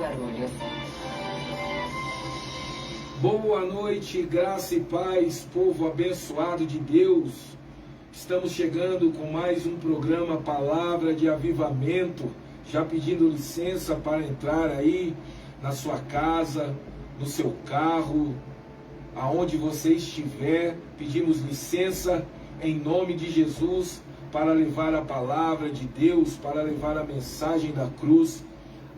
Guarulhos. Boa noite, graça e paz, povo abençoado de Deus. Estamos chegando com mais um programa Palavra de Avivamento, já pedindo licença para entrar aí na sua casa, no seu carro, aonde você estiver. Pedimos licença em nome de Jesus para levar a palavra de Deus, para levar a mensagem da cruz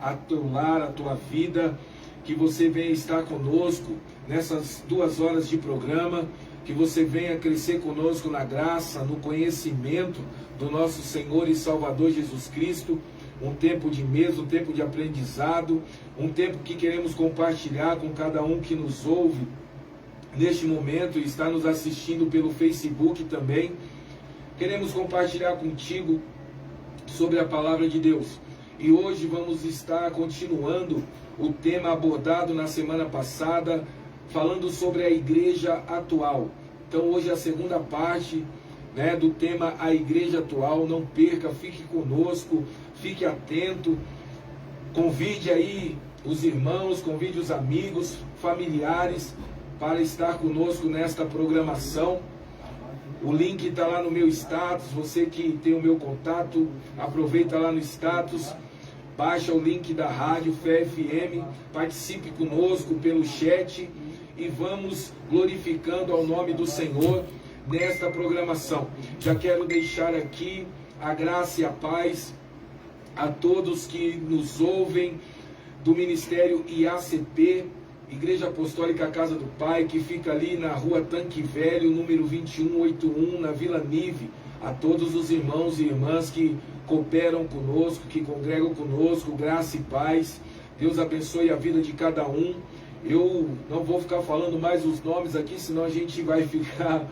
a teu lar, a tua vida. Que você venha estar conosco nessas 2 horas de programa, que você venha crescer conosco na graça, no conhecimento do nosso Senhor e Salvador Jesus Cristo. Um tempo de mesa, um tempo de aprendizado, um tempo que queremos compartilhar com cada um que nos ouve neste momento e está nos assistindo pelo Facebook também. Queremos compartilhar contigo sobre a palavra de Deus. E hoje vamos estar continuando o tema abordado na semana passada, falando sobre a igreja atual. Então hoje é a segunda parte, do tema A Igreja Atual. Não perca, fique conosco, fique atento, convide aí os irmãos, convide os amigos, familiares para estar conosco nesta programação. O link está lá no meu status. Você que tem o meu contato, aproveita lá no status, baixa o link da rádio Fé FM, participe conosco pelo chat e vamos glorificando ao nome do Senhor nesta programação. Já quero deixar aqui a graça e a paz a todos que nos ouvem do Ministério IACP, Igreja Apostólica Casa do Pai, que fica ali na rua Tanque Velho, número 2181, na Vila Nive. A todos os irmãos e irmãs que cooperam conosco, que congregam conosco, graça e paz. Deus abençoe a vida de cada um. Eu não vou ficar falando mais os nomes aqui, senão a gente vai ficar...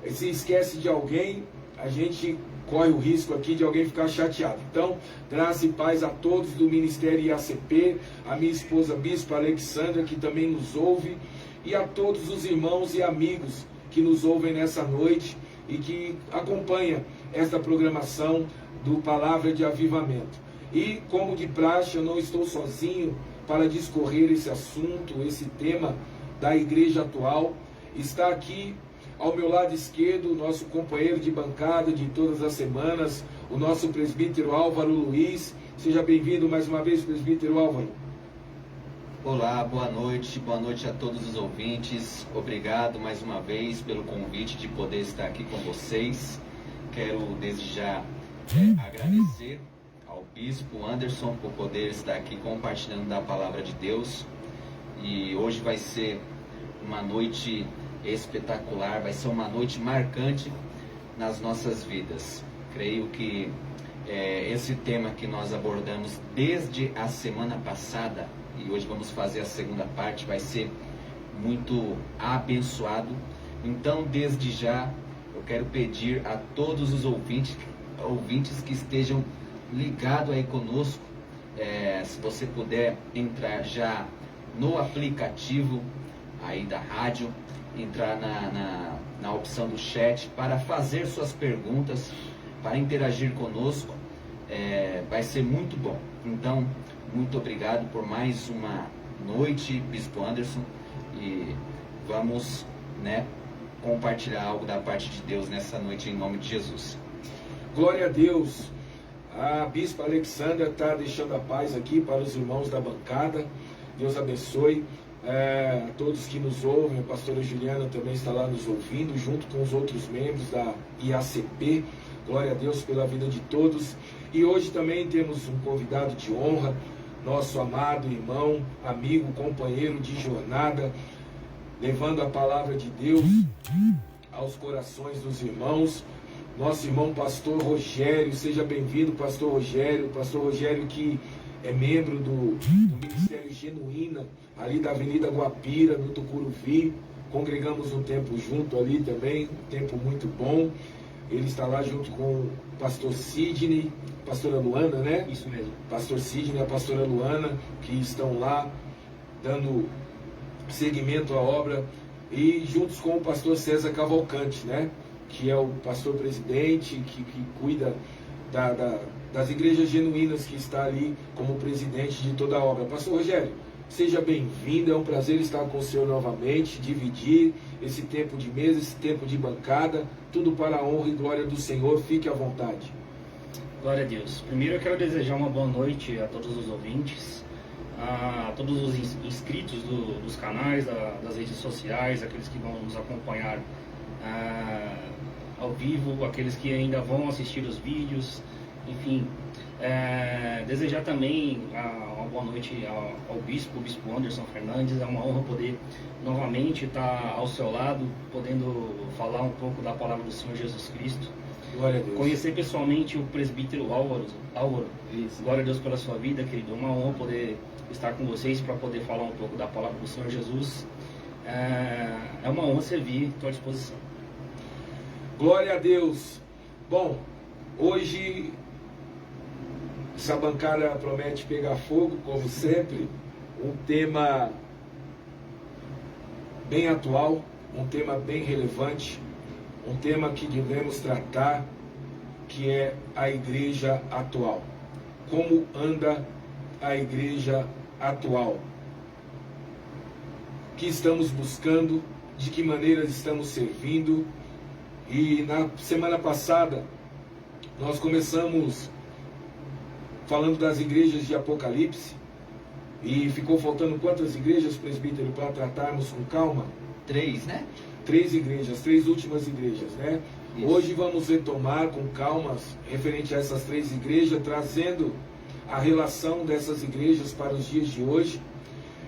Se esquece de alguém, a gente corre o risco aqui de alguém ficar chateado. Então, graça e paz a todos do Ministério IACP, a minha esposa Bispa Alexandra, que também nos ouve, e a todos os irmãos e amigos que nos ouvem nessa noite e que acompanha esta programação do Palavra de Avivamento. E, como de praxe, eu não estou sozinho para discorrer esse assunto, esse tema da igreja atual. Está aqui ao meu lado esquerdo o nosso companheiro de bancada de todas as semanas, o nosso presbítero Álvaro Luiz. Seja bem-vindo mais uma vez, presbítero Álvaro. Olá, boa noite a todos os ouvintes. Obrigado mais uma vez pelo convite de poder estar aqui com vocês. Quero desde já agradecer ao Bispo Anderson por poder estar aqui compartilhando da palavra de Deus. E hoje vai ser uma noite espetacular, vai ser uma noite marcante nas nossas vidas. Creio que esse tema que nós abordamos desde a semana passada, e hoje vamos fazer a segunda parte, vai ser muito abençoado. Então, desde já, eu quero pedir a todos os ouvintes que estejam ligados aí conosco, se você puder entrar já no aplicativo aí da rádio, entrar na opção do chat para fazer suas perguntas, para interagir conosco, vai ser muito bom. Então, muito obrigado por mais uma noite, Bispo Anderson, e vamos compartilhar algo da parte de Deus nessa noite em nome de Jesus. Glória a Deus. A Bispa Alexandra está deixando a paz aqui para os irmãos da bancada. Deus abençoe a todos que nos ouvem. A pastora Juliana também está lá nos ouvindo, junto com os outros membros da IACP. Glória a Deus pela vida de todos. E hoje também temos um convidado de honra, nosso amado irmão, amigo, companheiro de jornada, levando a palavra de Deus aos corações dos irmãos. Nosso irmão pastor Rogério. Seja bem-vindo, pastor Rogério. Pastor Rogério, que é membro do Ministério Genuína, ali da Avenida Guapira, no Tucuruvi. Congregamos um tempo junto ali também, um tempo muito bom. Ele está lá junto com o pastor Sidney, pastora Luana, né? Isso mesmo. Pastor Sidney e a pastora Luana, que estão lá dando seguimento à obra. E juntos com o pastor César Cavalcante, né? Que é o pastor presidente, que cuida das igrejas genuínas que está ali como presidente de toda a obra. Pastor Rogério, seja bem-vindo, é um prazer estar com o senhor novamente, dividir esse tempo de mesa, esse tempo de bancada, tudo para a honra e glória do Senhor, fique à vontade. Glória a Deus. Primeiro eu quero desejar uma boa noite a todos os ouvintes, a todos os inscritos dos canais, das redes sociais, aqueles que vão nos acompanhar ao vivo, aqueles que ainda vão assistir os vídeos, enfim. Desejar também uma boa noite ao o Bispo Anderson Fernandes. É uma honra poder novamente estar ao seu lado, podendo falar um pouco da palavra do Senhor Jesus Cristo. Glória a Deus. Conhecer pessoalmente o presbítero Álvaro. Isso. Glória a Deus pela sua vida, querido. É uma honra poder estar com vocês para poder falar um pouco da palavra do Senhor Jesus. É uma honra servir, estou à disposição. Glória a Deus. Bom, hoje essa bancada promete pegar fogo, como sempre. Um tema bem atual, um tema bem relevante, um tema que devemos tratar, que é a igreja atual. Como anda a igreja atual? O que estamos buscando? De que maneira estamos servindo? E na semana passada, nós começamos falando das igrejas de Apocalipse. E ficou faltando quantas igrejas, presbítero, para tratarmos com calma? 3, né? 3 igrejas, 3 últimas igrejas, né? Isso. Hoje vamos retomar com calma referente a essas 3 igrejas, trazendo a relação dessas igrejas para os dias de hoje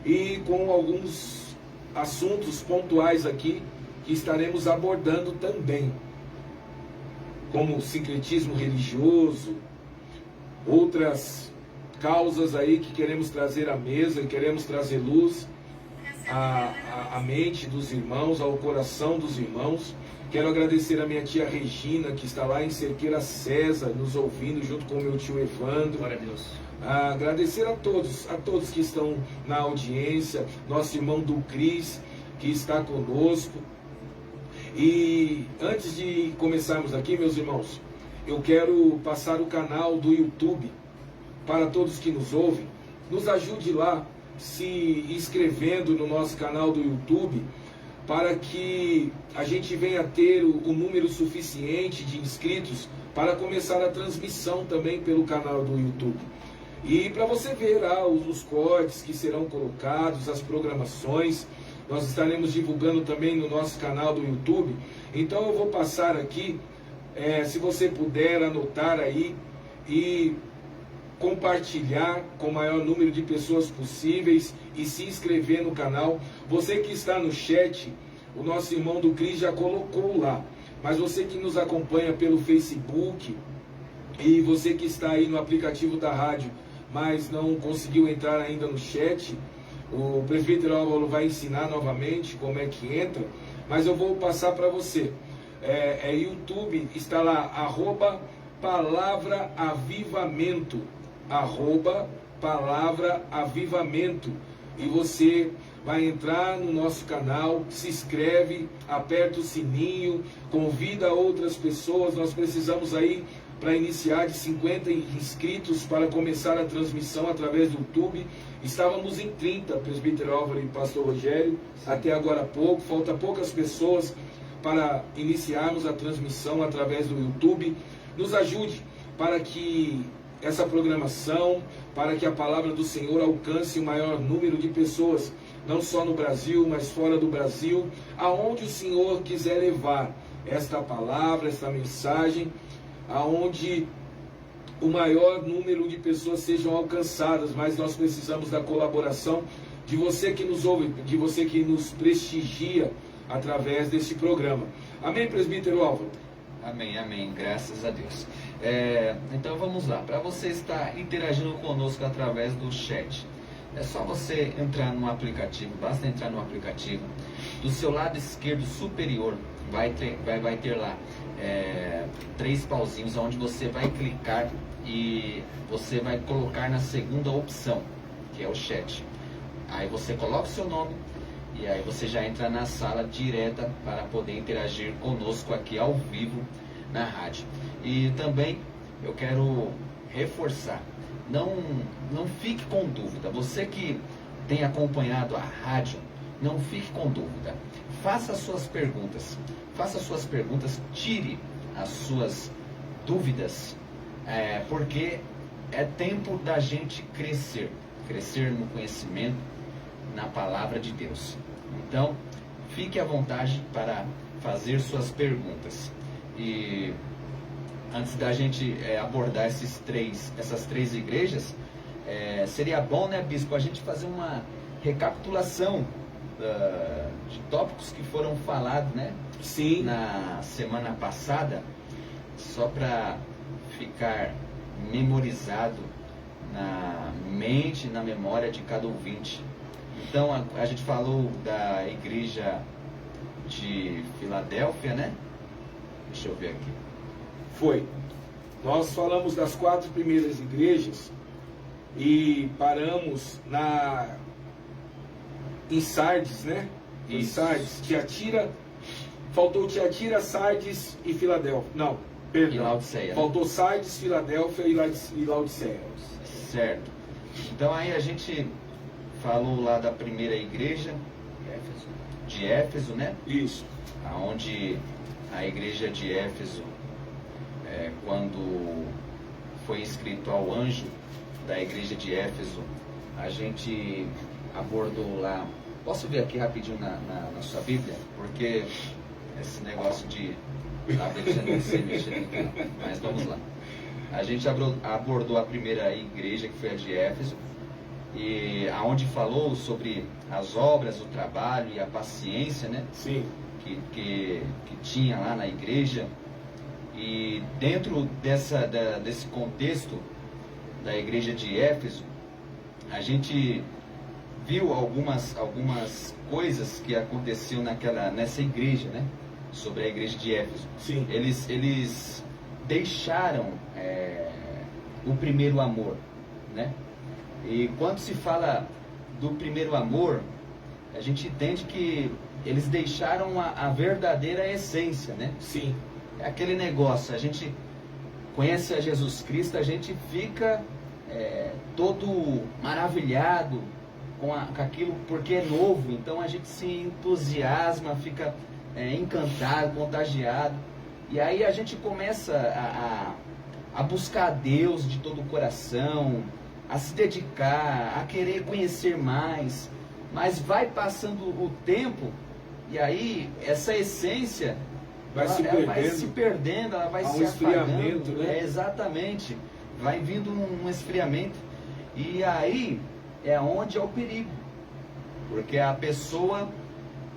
e com alguns assuntos pontuais aqui que estaremos abordando também, como o sincretismo religioso, outras causas aí que queremos trazer à mesa e queremos trazer luz à mente dos irmãos, ao coração dos irmãos. Quero agradecer a minha tia Regina, que está lá em Cerqueira César, nos ouvindo, junto com o meu tio Evandro. Glória a Deus. Agradecer a todos que estão na audiência, nosso irmão do Cris, que está conosco. E antes de começarmos aqui, meus irmãos, eu quero passar o canal do YouTube para todos que nos ouvem. Nos ajude lá, se inscrevendo no nosso canal do YouTube, para que a gente venha ter o número suficiente de inscritos para começar a transmissão também pelo canal do YouTube. E para você ver os cortes que serão colocados, as programações, nós estaremos divulgando também no nosso canal do YouTube. Então eu vou passar aqui, se você puder anotar aí e compartilhar com o maior número de pessoas possíveis e se inscrever no canal. Você que está no chat, o nosso irmão do Cris já colocou lá, mas você que nos acompanha pelo Facebook e você que está aí no aplicativo da rádio, mas não conseguiu entrar ainda no chat, o presbítero Álvaro vai ensinar novamente como é que entra, mas eu vou passar para você. YouTube, está lá, @palavraavivamento, @palavraavivamento, e você vai entrar no nosso canal, se inscreve, aperta o sininho, convida outras pessoas. Nós precisamos aí, para iniciar, de 50 inscritos para começar a transmissão através do YouTube. Estávamos em 30, presbítero Álvaro e pastor Rogério, até agora há pouco, falta poucas pessoas para iniciarmos a transmissão através do YouTube. Nos ajude para que essa programação, para que a palavra do Senhor alcance o maior número de pessoas, não só no Brasil, mas fora do Brasil, aonde o Senhor quiser levar esta palavra, esta mensagem, aonde o maior número de pessoas sejam alcançadas. Mas nós precisamos da colaboração de você que nos ouve, de você que nos prestigia através desse programa. Amém, presbítero Álvaro? Amém, amém, graças a Deus. Então vamos lá, para você estar interagindo conosco através do chat, é só você entrar no aplicativo, basta entrar no aplicativo. Do seu lado esquerdo superior vai ter lá 3 pauzinhos, onde você vai clicar e você vai colocar na segunda opção, que é o chat. Aí você coloca o seu nome e aí você já entra na sala direta para poder interagir conosco aqui ao vivo na rádio. E também eu quero reforçar. Não fique com dúvida. Você que tem acompanhado a rádio, não fique com dúvida. Faça suas perguntas. Faça suas perguntas, tire as suas dúvidas, porque é tempo da gente crescer no conhecimento, na palavra de Deus. Então, fique à vontade para fazer suas perguntas. E antes da gente abordar essas três igrejas, seria bom, né, bispo, a gente fazer uma recapitulação de tópicos que foram falados, né? Sim. Na semana passada, só para ficar memorizado na mente, na memória de cada ouvinte. Então a gente falou da igreja de Filadélfia, né? Deixa eu ver aqui. Foi. Nós falamos das 4 primeiras igrejas e paramos em Sardes, né? Em Sardes, Tiatira, faltou Tiatira, Sardes e Filadélfia. Não, perdão. E Laodiceia. Faltou Sardes, Filadélfia e Laodiceia. Certo. Então aí a gente falou lá da primeira igreja de Éfeso, né? Isso. Onde a igreja de Éfeso, quando foi escrito ao anjo da igreja de Éfeso, a gente abordou lá. Posso ver aqui rapidinho na sua Bíblia? Porque esse negócio de tablet eu não sei mexer em tudo, mas vamos lá. A gente abordou a primeira igreja, que foi a de Éfeso, e aonde falou sobre as obras, o trabalho e a paciência, né? Sim. Que tinha lá na igreja. E dentro desse contexto da igreja de Éfeso, a gente viu algumas coisas que aconteciam nessa igreja, né? Sobre a igreja de Éfeso. Sim. Eles deixaram o primeiro amor, né? E quando se fala do primeiro amor, a gente entende que eles deixaram a verdadeira essência, né? Sim. É aquele negócio, a gente conhece a Jesus Cristo, a gente fica todo maravilhado com aquilo, porque é novo, então a gente se entusiasma, fica encantado, contagiado, e aí a gente começa a buscar Deus de todo o coração, a se dedicar, a querer conhecer mais, mas vai passando o tempo, e aí essa essência vai se perdendo, ela vai há se esfriamento, apagando, né? Exatamente, vai vindo um esfriamento, e aí é onde é o perigo, porque a pessoa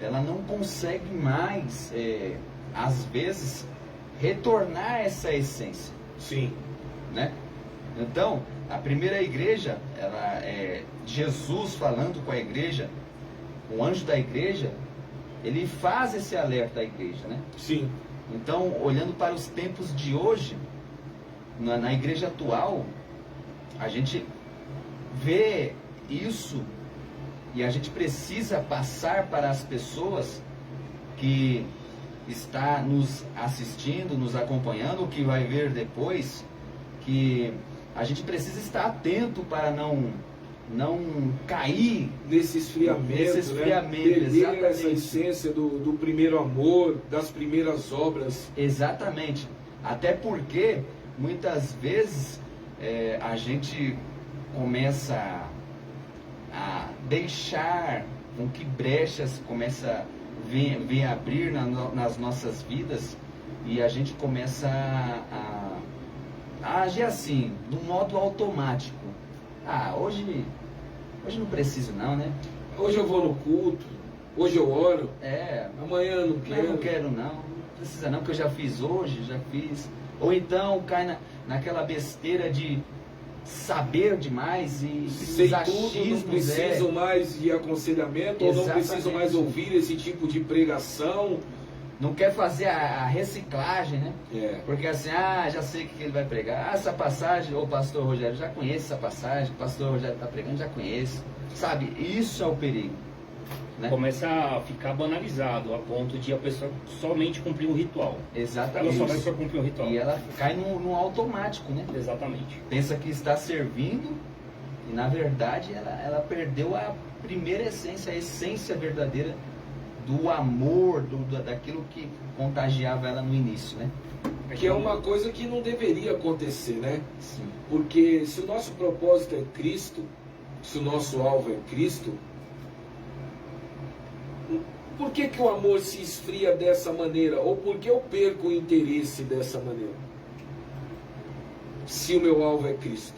ela não consegue mais, às vezes, retornar essa essência. Sim. Né? Então, a primeira igreja, Jesus falando com a igreja, o anjo da igreja, ele faz esse alerta à igreja, né? Sim. Então, olhando para os tempos de hoje, na igreja atual, a gente vê isso e a gente precisa passar para as pessoas que está nos assistindo, nos acompanhando, o que vai ver depois, que a gente precisa estar atento para não cair nesse esfriamento, né? Perder essa essência do primeiro amor, das primeiras obras. Exatamente. Até porque muitas vezes a gente começa a deixar com que brechas começa vem abrir nas nossas vidas, e a gente começa a agir assim, de um modo automático. Hoje não preciso não, né? Hoje eu vou no culto, hoje eu oro, amanhã eu não quero. Não quero não precisa não, porque eu já fiz hoje, já fiz. Ou então cai naquela besteira de saber demais e sei tudo, não preciso mais de aconselhamento, ou não preciso mais ouvir esse tipo de pregação. Não quer fazer a reciclagem, né? Porque assim, já sei o que ele vai pregar. Essa passagem, ô pastor Rogério, já conheço essa passagem, o pastor Rogério está pregando, já conheço. Sabe, isso é o perigo. né? Começa a ficar banalizado, a ponto de a pessoa somente cumprir um ritual. Exatamente. Ela só vai só cumprir um ritual. E ela cai no automático, né? Exatamente. Pensa que está servindo e na verdade ela perdeu a primeira essência, a essência verdadeira do amor, daquilo que contagiava ela no início, né? Que é uma coisa que não deveria acontecer, né? Sim. Porque se o nosso propósito é Cristo, se o nosso alvo é Cristo, por que o amor se esfria dessa maneira? Ou por que eu perco o interesse dessa maneira? Se o meu alvo é Cristo.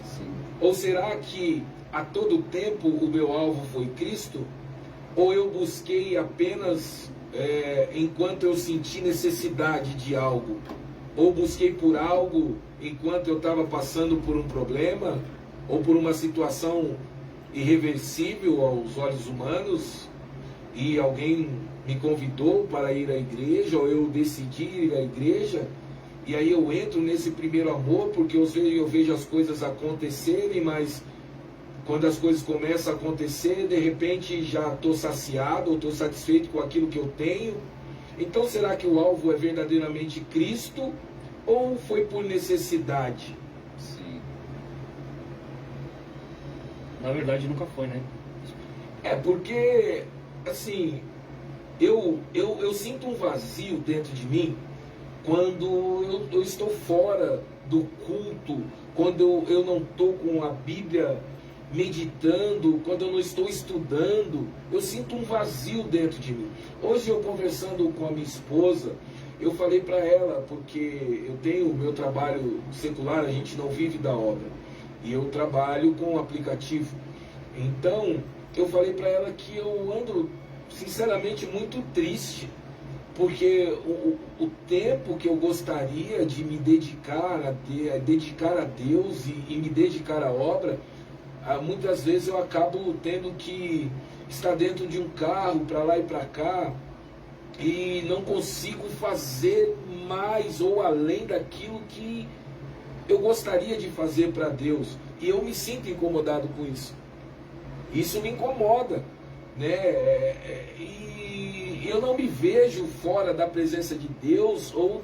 Sim. Ou será que a todo tempo o meu alvo foi Cristo? Ou eu busquei apenas enquanto eu senti necessidade de algo? Ou busquei por algo enquanto eu estava passando por um problema? Ou por uma situação irreversível aos olhos humanos? E alguém me convidou para ir à igreja, ou eu decidi ir à igreja, e aí eu entro nesse primeiro amor, porque eu vejo as coisas acontecerem, mas quando as coisas começam a acontecer, de repente já estou saciado, ou estou satisfeito com aquilo que eu tenho. Então será que o alvo é verdadeiramente Cristo, ou foi por necessidade? Sim. Na verdade nunca foi, né? Porque, assim, eu sinto um vazio dentro de mim quando eu estou fora do culto, quando eu não estou com a Bíblia meditando, quando eu não estou estudando, eu sinto um vazio dentro de mim. Hoje eu conversando com a minha esposa, eu falei para ela, porque eu tenho o meu trabalho secular, a gente não vive da obra, e eu trabalho com aplicativo. Então, eu falei para ela que eu ando, sinceramente, muito triste, porque o tempo que eu gostaria de me dedicar a Deus e me dedicar à obra, muitas vezes eu acabo tendo que estar dentro de um carro para lá e para cá e não consigo fazer mais ou além daquilo que eu gostaria de fazer para Deus, e eu me sinto incomodado com isso. Isso me incomoda, né? E eu não me vejo fora da presença de Deus, ou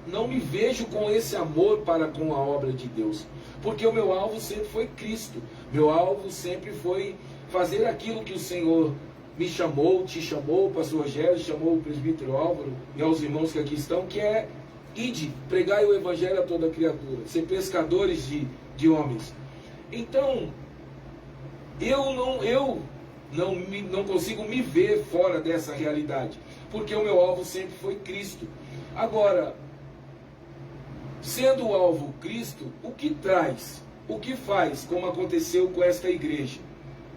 não me vejo com esse amor para com a obra de Deus, porque o meu alvo sempre foi Cristo. Meu alvo sempre foi fazer aquilo que o Senhor me chamou, te chamou, o pastor Rogério, chamou o presbítero Álvaro e aos irmãos que aqui estão, que é: ide, pregai o evangelho a toda criatura, ser pescadores de homens. Então, eu não consigo me ver fora dessa realidade, porque o meu alvo sempre foi Cristo. Agora, sendo o alvo Cristo, o que traz, o que faz, como aconteceu com esta igreja?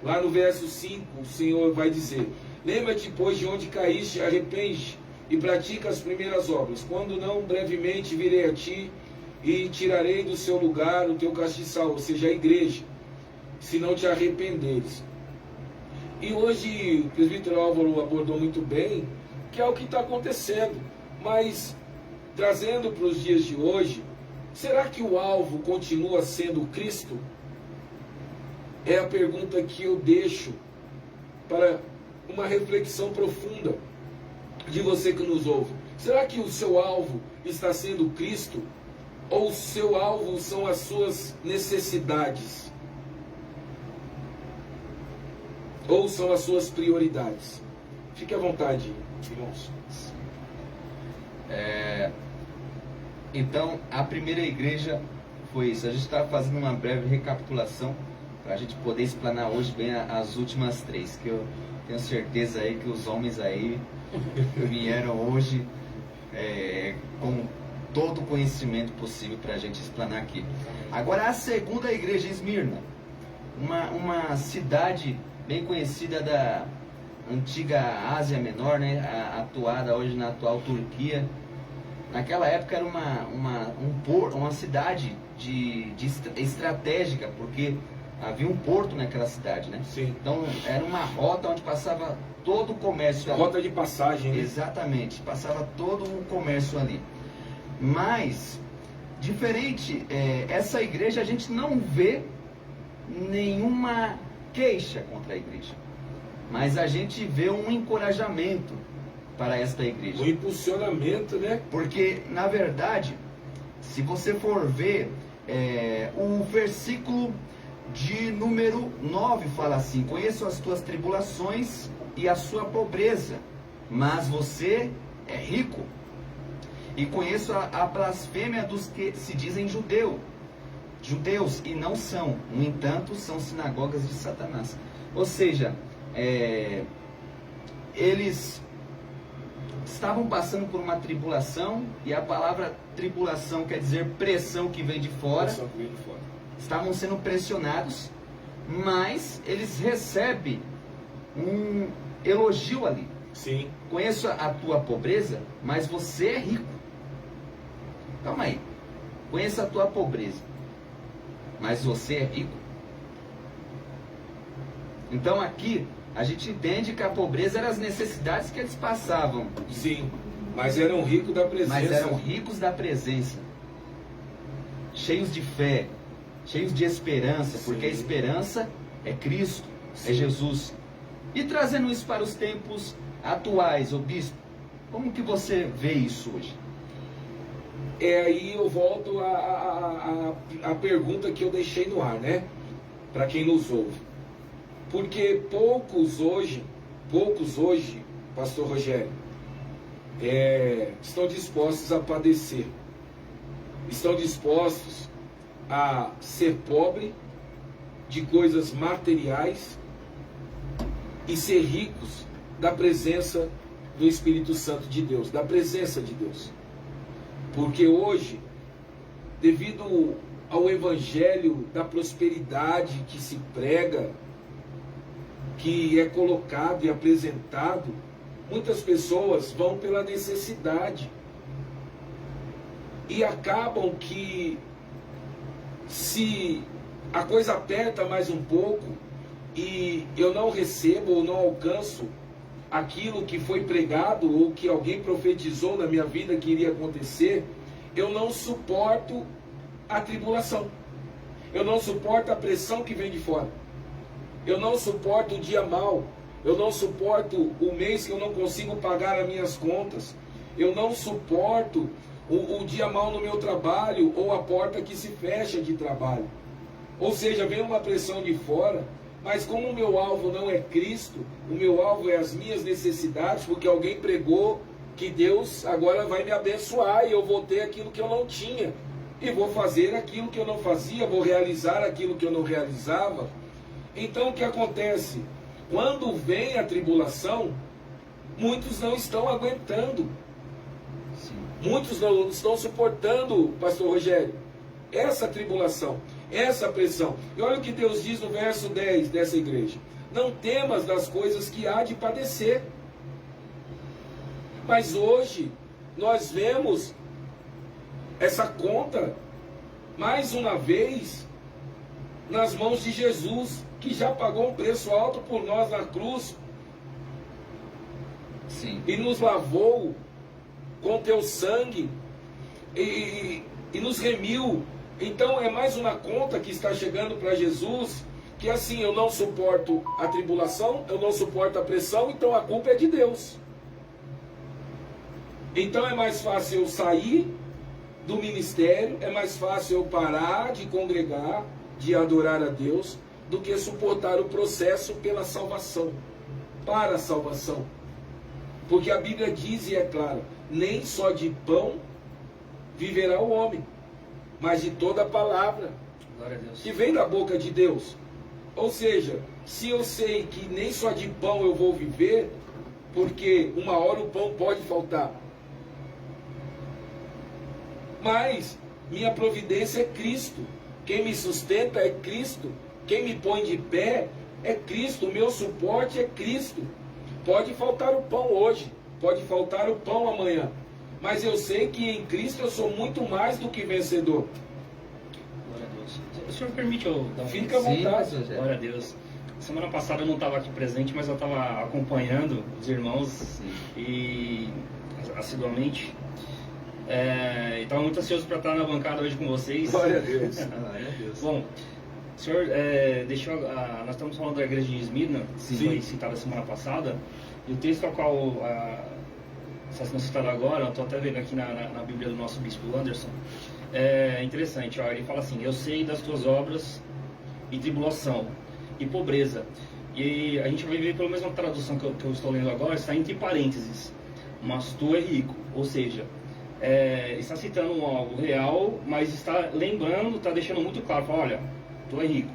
Lá no verso 5, o Senhor vai dizer: lembra-te, pois, de onde caíste, arrepende e pratica as primeiras obras. Quando não, brevemente virei a ti e tirarei do seu lugar o teu castiçal, ou seja, a igreja, se não te arrependeres. E hoje o presbítero Álvaro abordou muito bem, que é o que está acontecendo. Mas, trazendo para os dias de hoje, será que o alvo continua sendo Cristo? É a pergunta que eu deixo para uma reflexão profunda de você que nos ouve. Será que o seu alvo está sendo Cristo? Ou o seu alvo são as suas necessidades? Ou são as suas prioridades? Fique à vontade, irmãos. Então, a primeira igreja foi isso. A gente está fazendo uma breve recapitulação para a gente poder explanar hoje bem as últimas três, que eu tenho certeza aí que os homens aí vieram hoje com todo o conhecimento possível para a gente explanar aqui. Agora, a segunda igreja, Esmirna, uma cidade bem conhecida da antiga Ásia Menor, né, atuada hoje na atual Turquia. Naquela época era uma cidade estratégica, porque havia um porto naquela cidade, né? Sim. Então era uma rota onde passava todo o comércio ali. Rota de passagem, né? Exatamente, passava todo o comércio ali. Mas, diferente, essa igreja a gente não vê nenhuma queixa contra a igreja. mas a gente vê um encorajamento para esta igreja. O impulsionamento, né? Porque, na verdade, se você for ver, o versículo de número 9 fala assim: conheço as tuas tribulações e a sua pobreza, mas você é rico. E conheço a blasfêmia dos que se dizem judeus e não são, no entanto são sinagogas de Satanás. Ou seja, eles estavam passando por uma tribulação, e a palavra tribulação quer dizer pressão que vem de fora. Estavam sendo pressionados, mas eles recebem um elogio ali. Sim. Conheço a tua pobreza, mas você é rico. Calma aí. Conheço a tua pobreza, mas você é rico. Então aqui a gente entende que a pobreza eram as necessidades que eles passavam. Sim, mas eram ricos da presença. Mas eram ricos da presença. Cheios de fé, cheios de esperança, Sim. porque a esperança é Cristo, Sim. é Jesus. E trazendo isso para os tempos atuais, ô bispo, como que você vê isso hoje? Aí eu volto a pergunta que eu deixei no ar, né? Para quem nos ouve. Porque poucos hoje, pastor Rogério, estão dispostos a padecer. Estão dispostos a ser pobre de coisas materiais e ser ricos da presença do Espírito Santo de Deus, da presença de Deus. Porque hoje, devido ao evangelho da prosperidade que se prega, que é colocado e apresentado, muitas pessoas vão pela necessidade e acabam que, se a coisa aperta mais um pouco e eu não recebo ou não alcanço aquilo que foi pregado ou que alguém profetizou na minha vida que iria acontecer, eu não suporto a tribulação, eu não suporto a pressão que vem de fora, eu não suporto o dia mau, eu não suporto o mês que eu não consigo pagar as minhas contas, eu não suporto o dia mau no meu trabalho ou a porta que se fecha de trabalho. Ou seja, vem uma pressão de fora, mas como o meu alvo não é Cristo, o meu alvo é as minhas necessidades, porque alguém pregou que Deus agora vai me abençoar e eu vou ter aquilo que eu não tinha, e vou fazer aquilo que eu não fazia, vou realizar aquilo que eu não realizava. Então o que acontece? Quando vem a tribulação, muitos não estão aguentando. Sim. Muitos não estão suportando, pastor Rogério, essa tribulação, essa pressão. E olha o que Deus diz no verso 10 dessa igreja: não temas das coisas que há de padecer. Mas hoje nós vemos essa conta mais uma vez nas mãos de Jesus, que já pagou um preço alto por nós na cruz. Sim. E nos lavou com teu sangue e nos remiu. Então é mais uma conta que está chegando para Jesus, que assim, eu não suporto a tribulação, eu não suporto a pressão, então a culpa é de Deus. Então é mais fácil eu sair do ministério, é mais fácil eu parar de congregar, de adorar a Deus, do que suportar o processo pela salvação, para a salvação. Porque a Bíblia diz, e é claro, nem só de pão viverá o homem, mas de toda a palavra Glória a Deus. que vem da boca de Deus. Ou seja, se eu sei que nem só de pão eu vou viver, porque uma hora o pão pode faltar, mas minha providência é Cristo, quem me sustenta é Cristo, quem me põe de pé é Cristo, o meu suporte é Cristo. Pode faltar o pão hoje, pode faltar o pão amanhã, mas eu sei que em Cristo eu sou muito mais do que vencedor. Glória a Deus. O senhor permite eu dar um... Fica à vontade. Glória a Deus. Semana passada eu não estava aqui presente, mas eu estava acompanhando os irmãos e assiduamente. E estava muito ansioso para estar na bancada hoje com vocês. Glória a Deus. Glória a Deus. Bom, O senhor deixou, nós estamos falando da igreja de Esmirna, que foi citada semana passada, e o texto ao qual está sendo citado agora, estou até vendo aqui na Bíblia do nosso bispo Anderson, é interessante, ó, ele fala assim: eu sei das tuas obras e tribulação e pobreza. E a gente vai ver pela mesma tradução que eu estou lendo agora, está entre parênteses, mas tu é rico. Ou seja, está citando algo real, mas está lembrando, está deixando muito claro, fala, olha, tu é rico.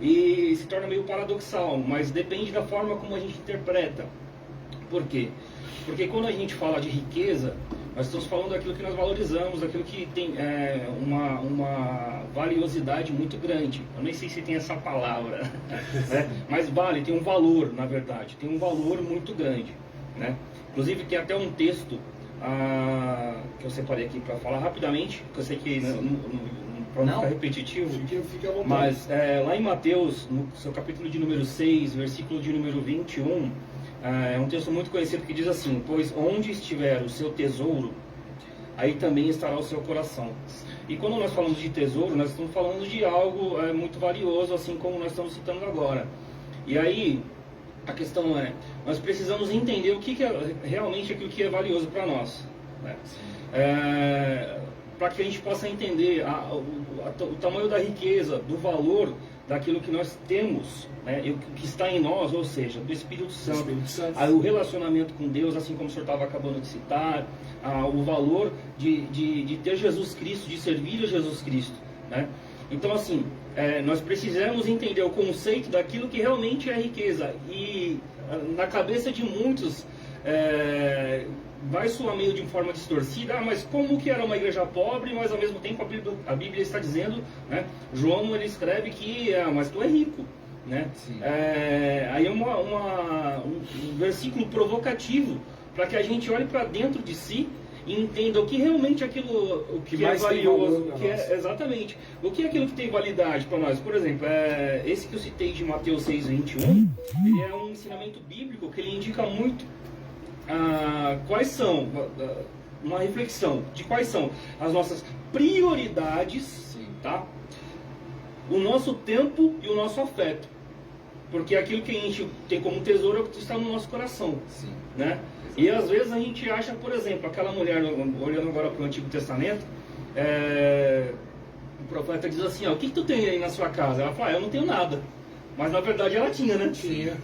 E se torna meio paradoxal, mas depende da forma como a gente interpreta. Por quê? Porque quando a gente fala de riqueza, nós estamos falando daquilo que nós valorizamos, daquilo que tem uma valiosidade muito grande. Eu nem sei se tem essa palavra, né? Mas vale, tem um valor, na verdade, tem um valor muito grande, né? Inclusive tem até um texto que eu separei aqui para falar rapidamente, que eu sei que para não ficar repetitivo, fica à vontade. Mas lá em Mateus, no seu capítulo de número 6, versículo de número 21, é um texto muito conhecido que diz assim: pois onde estiver o seu tesouro, aí também estará o seu coração. E quando nós falamos de tesouro, nós estamos falando de algo muito valioso, assim como nós estamos citando agora. E aí, a questão nós precisamos entender o que é realmente aquilo que é valioso para nós, né? Para que a gente possa entender o tamanho da riqueza, do valor daquilo que nós temos, né, e o que está em nós, ou seja, do Espírito Santo, o relacionamento com Deus, assim como o senhor estava acabando de citar, o valor de ter Jesus Cristo, de servir a Jesus Cristo, né? Então, assim, nós precisamos entender o conceito daquilo que realmente é riqueza. E na cabeça de muitos vai soar meio de forma distorcida: mas como que era uma igreja pobre, mas ao mesmo tempo a Bíblia está dizendo, né? João, ele escreve que mas tu é rico, né? Aí é um versículo provocativo para que a gente olhe para dentro de si e entenda o que realmente aquilo o que é valioso, exatamente, o que é aquilo que tem validade para nós. Por exemplo, esse que eu citei de Mateus 6:21, ele é um ensinamento bíblico que ele indica muito quais são, uma reflexão de quais são as nossas prioridades, tá? O nosso tempo e o nosso afeto. Porque aquilo que a gente tem como tesouro é o que está no nosso coração, né? E às vezes a gente acha, por exemplo, aquela mulher, olhando agora para o Antigo Testamento, o profeta diz assim: o que tu tem aí na sua casa? Ela fala: eu não tenho nada. Mas na verdade ela tinha, né? Tinha.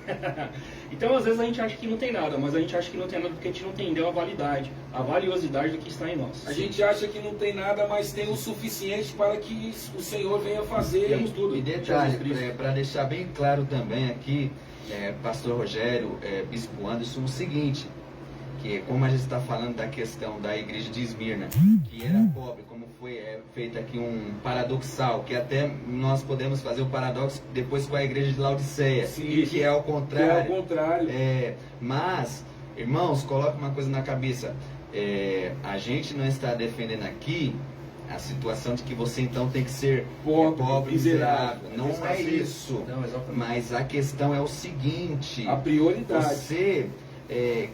Então às vezes a gente acha que não tem nada, mas a gente acha que não tem nada porque a gente não entendeu a valiosidade do que está em nós. A gente acha que não tem nada, mas tem o suficiente para que o Senhor venha fazer. Temos tudo. E detalhe, para deixar bem claro também aqui, Pastor Rogério, Bispo Anderson, o seguinte, que como a gente está falando da questão da igreja de Esmirna, que era pobre, como foi feito aqui um paradoxal, que até nós podemos fazer o paradoxo depois com a igreja de Laodiceia, que é ao contrário. Que é ao contrário. Mas, irmãos, coloque uma coisa na cabeça, a gente não está defendendo aqui a situação de que você então tem que ser pobre, miserável. Não é isso. Não, mas a questão é o seguinte: a prioridade. Você,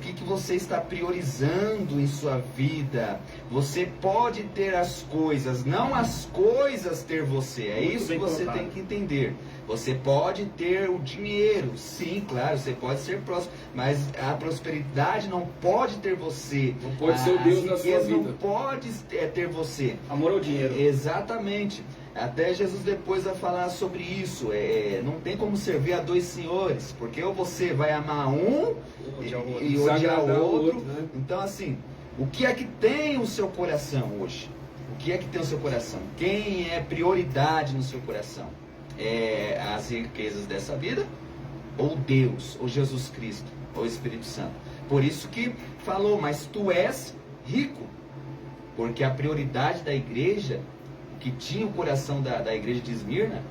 que você está priorizando em sua vida? Você pode ter as coisas, não as coisas ter você. É Muito isso bem que você colocado. tem que entender. Você pode ter o dinheiro, sim, claro, você pode ser próspero, mas a prosperidade não pode ter você. Não pode ser o Deus da sua vida. Não pode ter você. Amor ao dinheiro. Exatamente. Até Jesus depois vai falar sobre isso. Não tem como servir a dois senhores, porque ou você vai amar um e odiar o outro. Né? Então, assim, o que é que tem o seu coração hoje? O que é que tem o seu coração? Quem é prioridade no seu coração? As riquezas dessa vida? Ou Deus? Ou Jesus Cristo? Ou Espírito Santo? Por isso que falou: mas tu és rico. Porque a prioridade da igreja, que tinha o coração da igreja de Esmirna,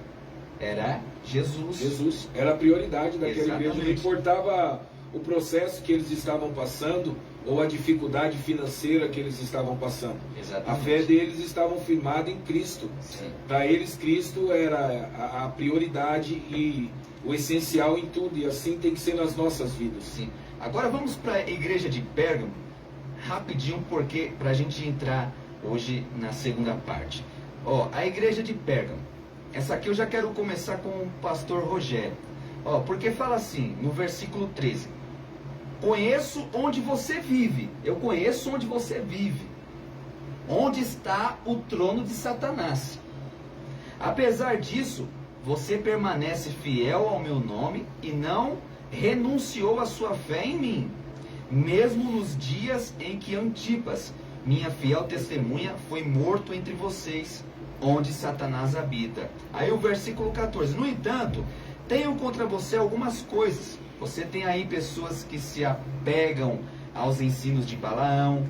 era Jesus. Jesus era a prioridade daquela Exatamente. igreja. Não importava o processo que eles estavam passando ou a dificuldade financeira que eles estavam passando. Exatamente. A fé deles estava firmada em Cristo. Para eles, Cristo era a prioridade e o essencial em tudo. E assim tem que ser nas nossas vidas. Sim. Agora vamos para a igreja de Pérgamo, rapidinho, porque para a gente entrar hoje na segunda parte. A igreja de Pérgamo. essa aqui eu já quero começar com o pastor Rogério. Ó, porque fala assim, no versículo 13: conheço onde você vive. Eu conheço onde você vive. Onde está o trono de Satanás. Apesar disso, você permanece fiel ao meu nome e não renunciou à sua fé em mim, mesmo nos dias em que Antipas, minha fiel testemunha, foi morto entre vocês, onde Satanás habita. Aí o versículo 14: no entanto, tenho contra você algumas coisas. Você tem aí pessoas que se apegam aos ensinos de Balaão,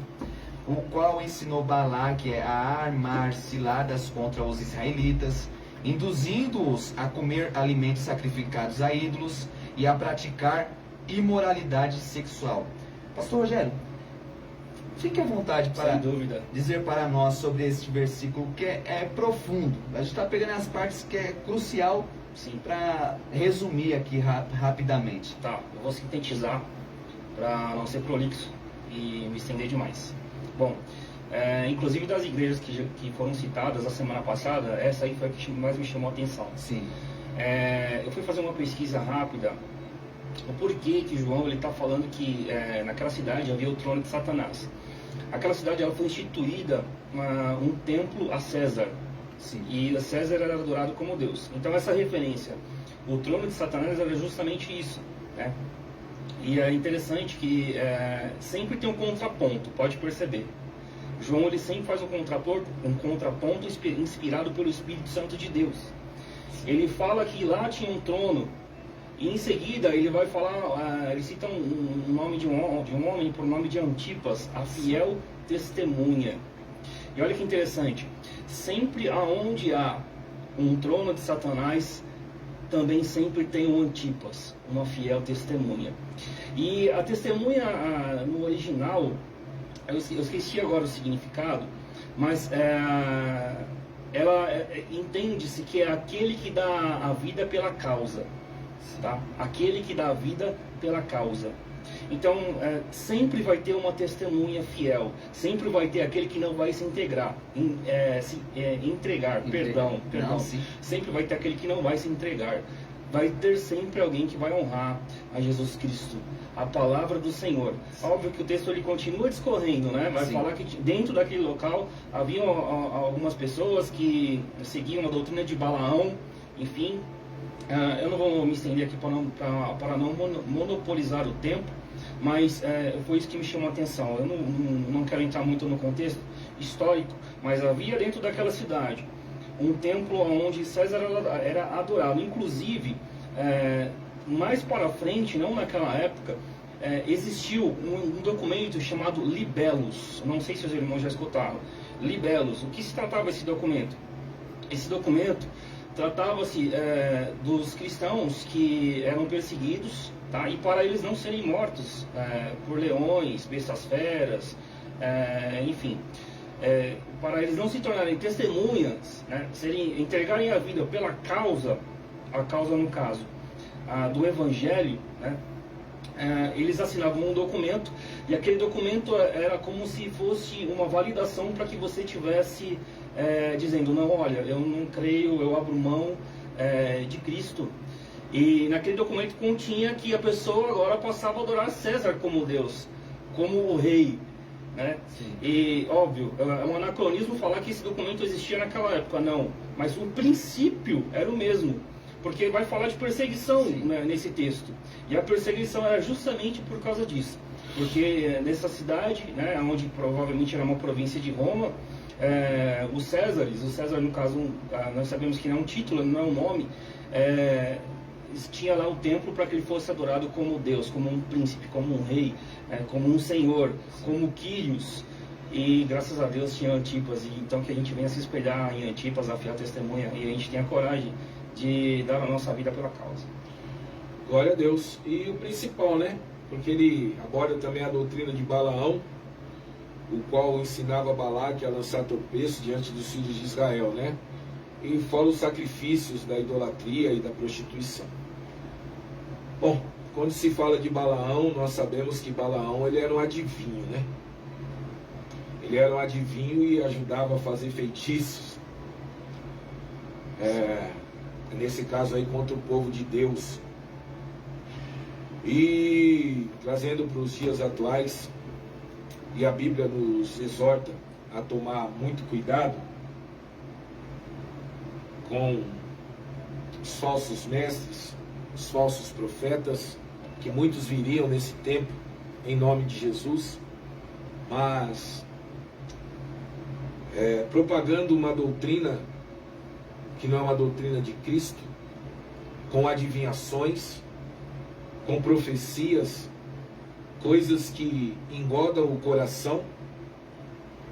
o qual ensinou Balaque a armar ciladas contra os israelitas, induzindo-os a comer alimentos sacrificados a ídolos e a praticar imoralidade sexual. Pastor Rogério, fique à vontade para dizer para nós sobre este versículo, que é profundo. A gente está pegando as partes que é crucial para resumir aqui rapidamente. Tá, eu vou sintetizar para não ser prolixo e me estender demais. Bom, inclusive das igrejas que foram citadas a semana passada, essa aí foi a que mais me chamou a atenção. Sim. Eu fui fazer uma pesquisa rápida, o porquê que João está falando que naquela cidade havia o trono de Satanás. Aquela cidade ela foi instituída um templo a César. Sim. E César era adorado como Deus. Então essa referência, o trono de Satanás, era justamente isso, né? E é interessante que sempre tem um contraponto, pode perceber. João ele sempre faz um contraponto inspirado pelo Espírito Santo de Deus. Ele fala que lá tinha um trono, e em seguida ele vai falar, ele cita um nome de um homem por nome de Antipas, a fiel testemunha. E olha que interessante, sempre aonde há um trono de Satanás, também sempre tem um Antipas, uma fiel testemunha. E a testemunha no original, eu esqueci agora o significado, mas ela entende-se que é aquele que dá a vida pela causa, tá? Aquele que dá a vida pela causa. Então, sempre vai ter uma testemunha fiel, sempre vai ter aquele que não vai se entregar, sempre vai ter aquele que não vai se entregar. Vai ter sempre alguém que vai honrar a Jesus Cristo, a palavra do Senhor. Óbvio que o texto ele continua discorrendo, né? Vai falar que dentro daquele local havia algumas pessoas que seguiam a doutrina de Balaão, enfim. Eu não vou me estender aqui para não monopolizar o tempo, mas foi isso que me chamou a atenção. Eu não quero entrar muito no contexto histórico, mas havia dentro daquela cidade um templo onde César era adorado. Inclusive, mais para frente, não naquela época, existiu um documento chamado Libellus. Não sei se os irmãos já escutaram. Libellus. O que se tratava esse documento? Esse documento tratava-se dos cristãos que eram perseguidos, tá? E para eles não serem mortos por leões, bestas feras, enfim, para eles não se tornarem testemunhas, né? Entregarem a vida pela causa, a causa no caso do Evangelho, né? Eles assinavam um documento, e aquele documento era como se fosse uma validação para que você tivesse dizendo, não, olha, eu não creio, eu abro mão de Cristo. E naquele documento continha que a pessoa agora passava a adorar César como Deus, como o rei, né? E óbvio, é um anacronismo falar que esse documento existia naquela época, não, mas o princípio era o mesmo, porque vai falar de perseguição, né, nesse texto, e a perseguição era justamente por causa disso, porque nessa cidade, né, onde provavelmente era uma província de Roma, o César no caso, nós sabemos que não é um título, não é um nome, tinha lá o templo para que ele fosse adorado como Deus, como um príncipe, como um rei, como um senhor, como Quírios. E graças a Deus tinha Antipas, e então que a gente venha se espelhar em Antipas, a fiel testemunha, e a gente tenha coragem de dar a nossa vida pela causa. Glória a Deus. E o principal, né? Porque ele aborda também a doutrina de Balaão, o qual ensinava Balaque a lançar tropeço diante dos filhos de Israel, né? E fora os sacrifícios da idolatria e da prostituição. Bom, quando se fala de Balaão, nós sabemos que Balaão ele era um adivinho, né? Ele era um adivinho e ajudava a fazer feitiços. nesse caso aí contra o povo de Deus. E trazendo para os dias atuais, e a Bíblia nos exorta a tomar muito cuidado com os falsos mestres, os falsos profetas, que muitos viriam nesse tempo em nome de Jesus, mas propagando uma doutrina que não é uma doutrina de Cristo, com adivinhações, com profecias, coisas que engodam o coração,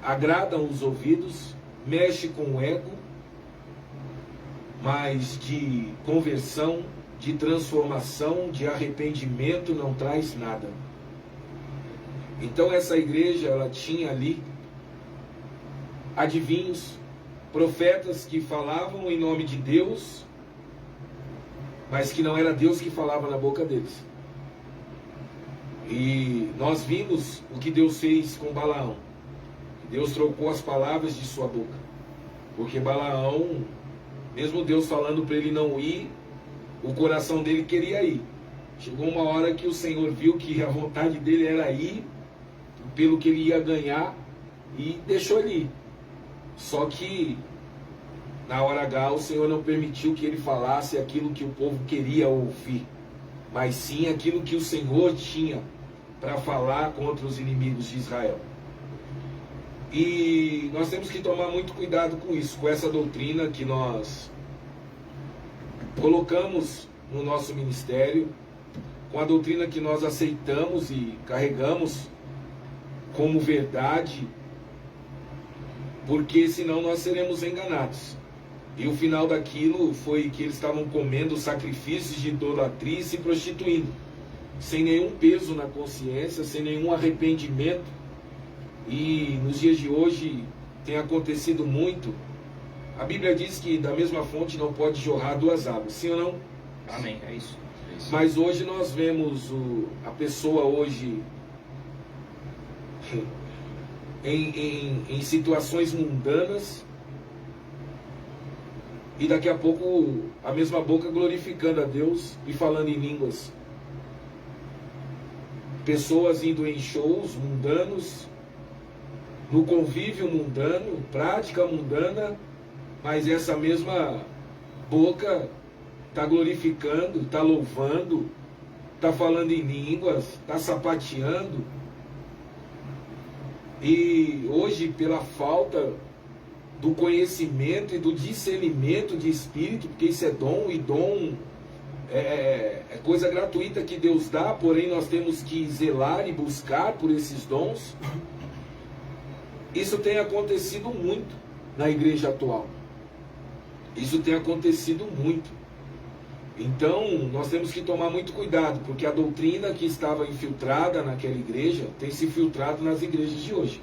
agradam os ouvidos, mexe com o ego, mas de conversão, de transformação, de arrependimento não traz nada. Então essa igreja, ela tinha ali adivinhos, profetas que falavam em nome de Deus, mas que não era Deus que falava na boca deles. E nós vimos o que Deus fez com Balaão. Deus trocou as palavras de sua boca, porque Balaão, mesmo Deus falando para ele não ir, o coração dele queria ir. Chegou uma hora que o Senhor viu que a vontade dele era ir, pelo que ele ia ganhar, e deixou ele ir. Só que na hora H o Senhor não permitiu que ele falasse aquilo que o povo queria ouvir, mas sim aquilo que o Senhor tinha para falar contra os inimigos de Israel. E nós temos que tomar muito cuidado com isso, com essa doutrina que nós colocamos no nosso ministério, com a doutrina que nós aceitamos e carregamos como verdade, porque senão nós seremos enganados. E o final daquilo foi que eles estavam comendo sacrifícios de idolatria e se prostituindo, sem nenhum peso na consciência, sem nenhum arrependimento. E nos dias de hoje tem acontecido muito. A Bíblia diz que da mesma fonte não pode jorrar duas águas, sim ou não? Amém, é isso. Mas hoje nós vemos a pessoa hoje em situações mundanas, e daqui a pouco a mesma boca glorificando a Deus e falando em línguas. Pessoas indo em shows mundanos, no convívio mundano, prática mundana, mas essa mesma boca está glorificando, está louvando, está falando em línguas, está sapateando. E hoje, pela falta do conhecimento e do discernimento de espírito, porque isso é dom, e dom é coisa gratuita que Deus dá, porém nós temos que zelar e buscar por esses dons. Isso tem acontecido muito na igreja atual. Isso tem acontecido muito. Então nós temos que tomar muito cuidado, porque a doutrina que estava infiltrada naquela igreja tem se filtrado nas igrejas de hoje.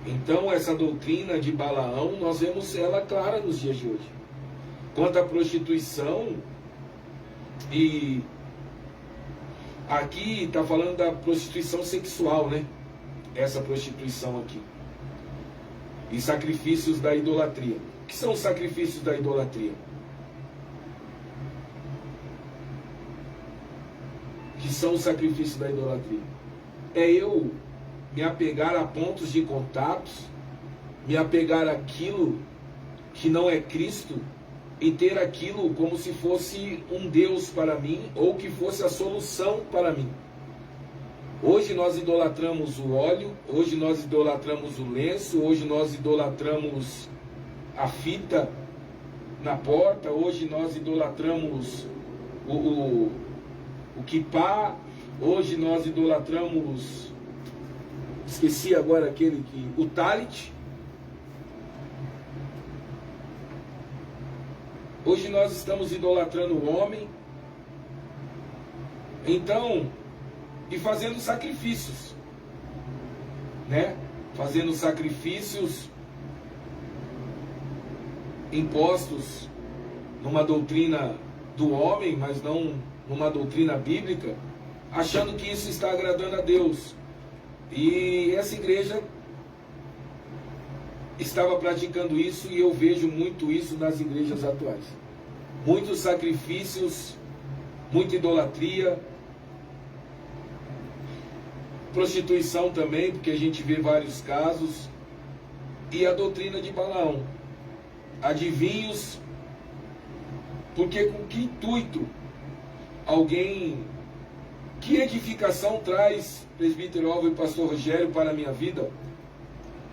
Então essa doutrina de Balaão, nós vemos ela clara nos dias de hoje. Quanto à prostituição, e aqui está falando da prostituição sexual, né? Essa prostituição aqui. E sacrifícios da idolatria. O que são os sacrifícios da idolatria? O que são os sacrifícios da idolatria? É eu me apegar a pontos de contatos, me apegar àquilo que não é Cristo, e ter aquilo como se fosse um Deus para mim, ou que fosse a solução para mim. Hoje nós idolatramos o óleo, hoje nós idolatramos o lenço, hoje nós idolatramos a fita na porta, hoje nós idolatramos o kippá, hoje nós idolatramos, esqueci agora aquele que, o talit. Hoje nós estamos idolatrando o homem. Então, e fazendo sacrifícios, né? Fazendo sacrifícios impostos numa doutrina do homem, mas não numa doutrina bíblica, achando que isso está agradando a Deus. E essa igreja estava praticando isso, e eu vejo muito isso nas igrejas atuais. Muitos sacrifícios, muita idolatria, prostituição também, porque a gente vê vários casos, e a doutrina de Balaão, adivinhos, porque com que intuito alguém, que edificação traz, presbítero Álvaro e pastor Rogério, para a minha vida,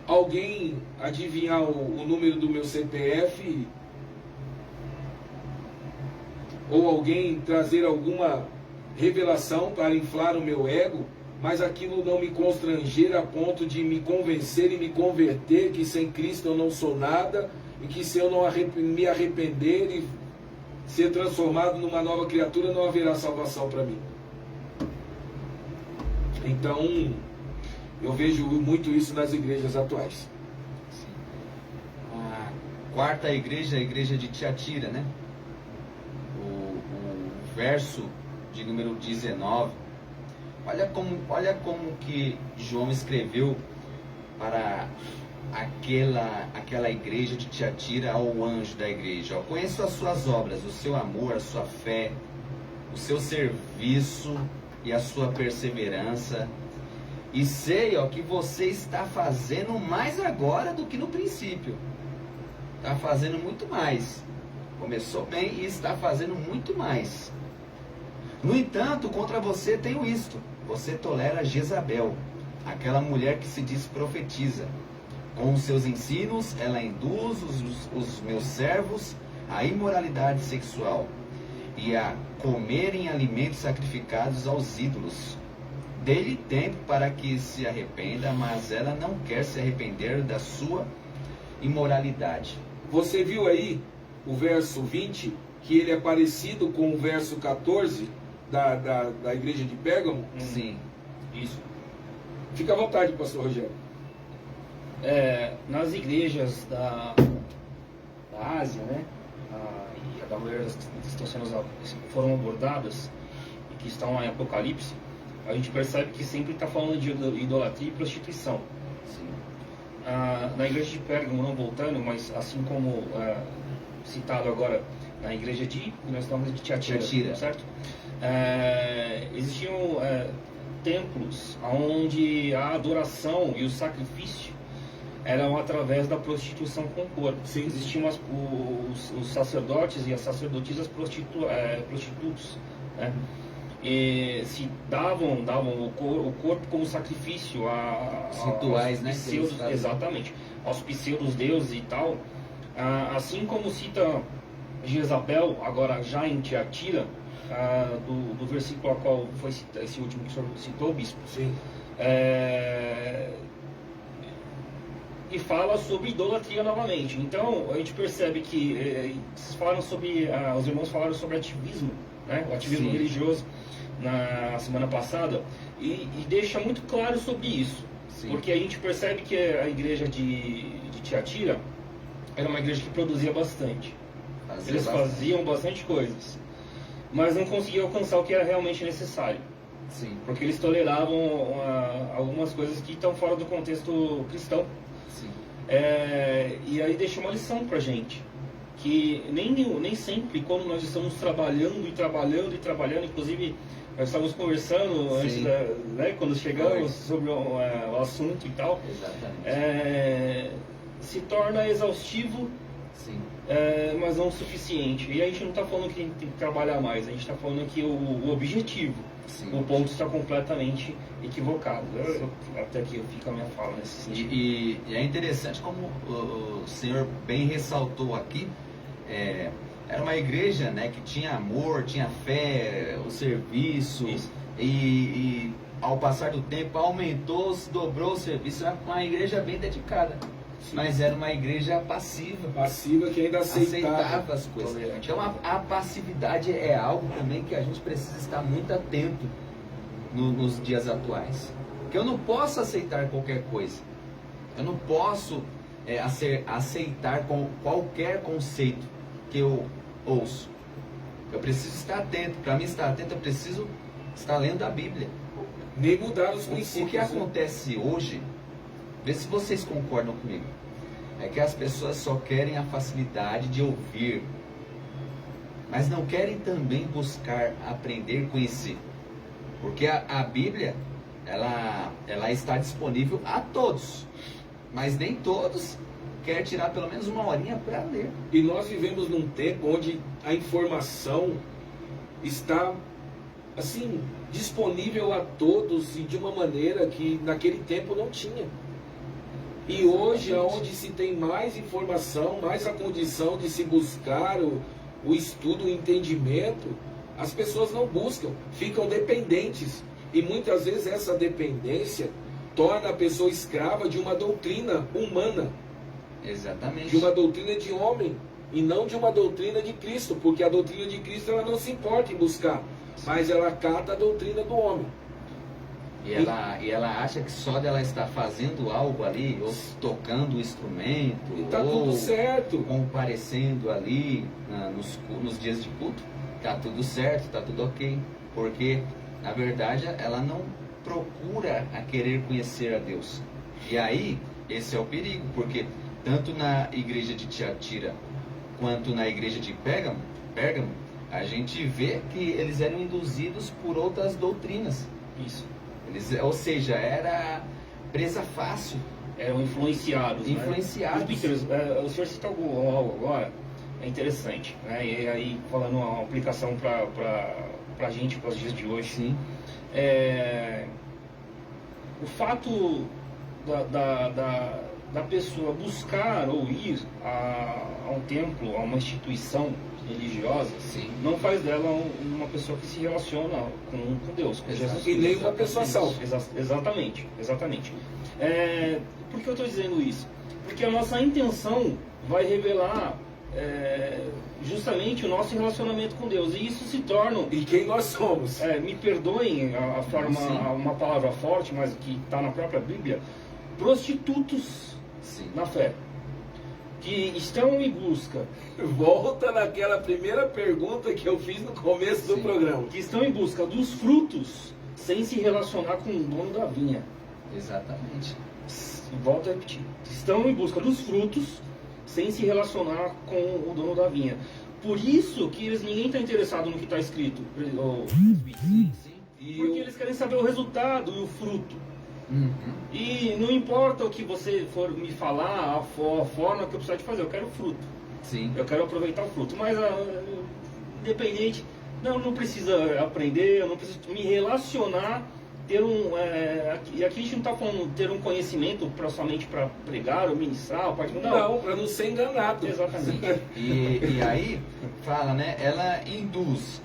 alguém adivinhar o número do meu CPF, ou alguém trazer alguma revelação para inflar o meu ego, mas aquilo não me constranger a ponto de me convencer e me converter que sem Cristo eu não sou nada, e que se eu não me arrepender e ser transformado numa nova criatura, não haverá salvação para mim. Então, eu vejo muito isso nas igrejas atuais. Sim. A quarta igreja, a igreja de Tiatira, né? O verso de número 19. Olha como que João escreveu para aquela igreja de Tiatira ao anjo da igreja. Conheço as suas obras, o seu amor, a sua fé, o seu serviço e a sua perseverança. E sei, que você está fazendo mais agora do que no princípio. Está fazendo muito mais. Começou bem e está fazendo muito mais. No entanto, contra você tenho isto: você tolera Jezabel, aquela mulher que se diz profetiza. Com os seus ensinos, ela induz os meus servos à imoralidade sexual e a comerem alimentos sacrificados aos ídolos. Dê-lhe tempo para que se arrependa, mas ela não quer se arrepender da sua imoralidade. Você viu aí o verso 20, que ele é parecido com o verso 14 da igreja de Pérgamo? Sim. Isso. Fica à vontade, pastor Rogério. Nas igrejas da Ásia, né, e da maioria das que foram abordadas e que estão em Apocalipse, a gente percebe que sempre está falando de idolatria e prostituição. Sim. Na igreja de Pérgamo, não voltando, mas assim como citado agora na igreja nós estamos de Tiatira, certo? Existiam templos onde a adoração e o sacrifício eram através da prostituição com o corpo. Sim. Existiam os sacerdotes e as sacerdotisas prostitutos, né? E se davam o corpo como sacrifício rituais, né? Exatamente, aos pseudos deuses e tal. Assim como cita Jezabel, agora já em Tiatira, do versículo a qual foi esse último que o senhor citou, bispo. Sim. E fala sobre idolatria novamente. Então a gente percebe que os irmãos falaram sobre ativismo, né? O ativismo Sim. religioso na semana passada, e deixa muito claro sobre isso. Sim. Porque a gente percebe que a igreja de Tiatira era uma igreja que produzia bastante. Eles faziam bastante coisas, mas não conseguiam alcançar o que era realmente necessário. Sim. Porque eles toleravam algumas coisas que estão fora do contexto cristão. Sim. E aí deixa uma lição pra gente, que nem sempre, quando nós estamos trabalhando, inclusive nós estávamos conversando antes, né, quando chegamos sobre o assunto e tal. Exatamente. Se torna exaustivo. Sim. Mas não o suficiente. E a gente não está falando que a gente tem que trabalhar mais, a gente está falando que o objetivo, Sim. o ponto está completamente equivocado. Até aqui fica a minha fala nesse sentido. E é interessante como o senhor bem ressaltou aqui, era uma igreja, né, que tinha amor, tinha fé, o serviço, e ao passar do tempo aumentou, se dobrou o serviço. Era uma igreja bem dedicada. Sim. Mas era uma igreja passiva. Passiva, que ainda aceitava as coisas. Então a passividade é algo também que a gente precisa estar muito atento nos dias atuais. Porque eu não posso aceitar qualquer coisa. Eu não posso aceitar qualquer conceito que eu ouço. Eu preciso estar atento. Para mim estar atento, eu preciso estar lendo a Bíblia. Nem mudar os princípios. O que acontece hoje, vê se vocês concordam comigo. é que as pessoas só querem a facilidade de ouvir, mas não querem também buscar aprender, conhecer. Porque a Bíblia, ela está disponível a todos, mas nem todos querem tirar pelo menos uma horinha para ler. E nós vivemos num tempo onde a informação está assim disponível a todos e de uma maneira que naquele tempo não tinha. E hoje, onde se tem mais informação, mais a condição de se buscar o estudo, o entendimento, as pessoas não buscam, ficam dependentes. E muitas vezes essa dependência torna a pessoa escrava de uma doutrina humana. Exatamente. De uma doutrina de homem e não de uma doutrina de Cristo, porque a doutrina de Cristo ela não se importa em buscar, mas ela acata a doutrina do homem. E ela acha que só dela estar fazendo algo ali, ou tocando o instrumento, Tá ou tudo certo. comparecendo ali nos dias de culto, tá tudo certo, tá tudo ok. Porque, na verdade, ela não procura a querer conhecer a Deus. E aí, esse é o perigo, porque tanto na igreja de Tiatira quanto na igreja de Pérgamo, a gente vê que eles eram induzidos por outras doutrinas. Isso. Ou seja, era presa fácil. Eram influenciados. Influenciados. Né? O senhor citou algo agora, é interessante. Né? E aí, falando uma aplicação para a gente, para os dias de hoje. Sim. O fato da pessoa buscar ou ir a um templo, a uma instituição religiosa, Sim. não faz dela uma pessoa que se relaciona com Deus, com Jesus. E nem uma pessoa salva. Exatamente. Por que eu estou dizendo isso? Porque a nossa intenção vai revelar justamente o nosso relacionamento com Deus. E isso se torna... E quem nós somos. Me perdoem a forma, uma palavra forte, mas que está na própria Bíblia, prostitutos na fé, que estão em busca. Volta naquela primeira pergunta que eu fiz no começo do programa. Que estão em busca dos frutos sem se relacionar com o dono da vinha. Exatamente. Volto a repetir. Estão em busca dos frutos sem se relacionar com o dono da vinha. Por isso que ninguém está interessado no que está escrito. Porque eles querem saber o resultado e o fruto. Uhum. E não importa o que você for me falar, a forma que eu precisar de fazer, eu quero o fruto. Sim. Eu quero aproveitar o fruto. Mas independente, não precisa aprender, eu não preciso me relacionar, ter e aqui a gente não está falando ter um conhecimento somente para pregar ou ministrar, ou não, para não ser enganado. Exatamente. E aí fala, né? Ela induz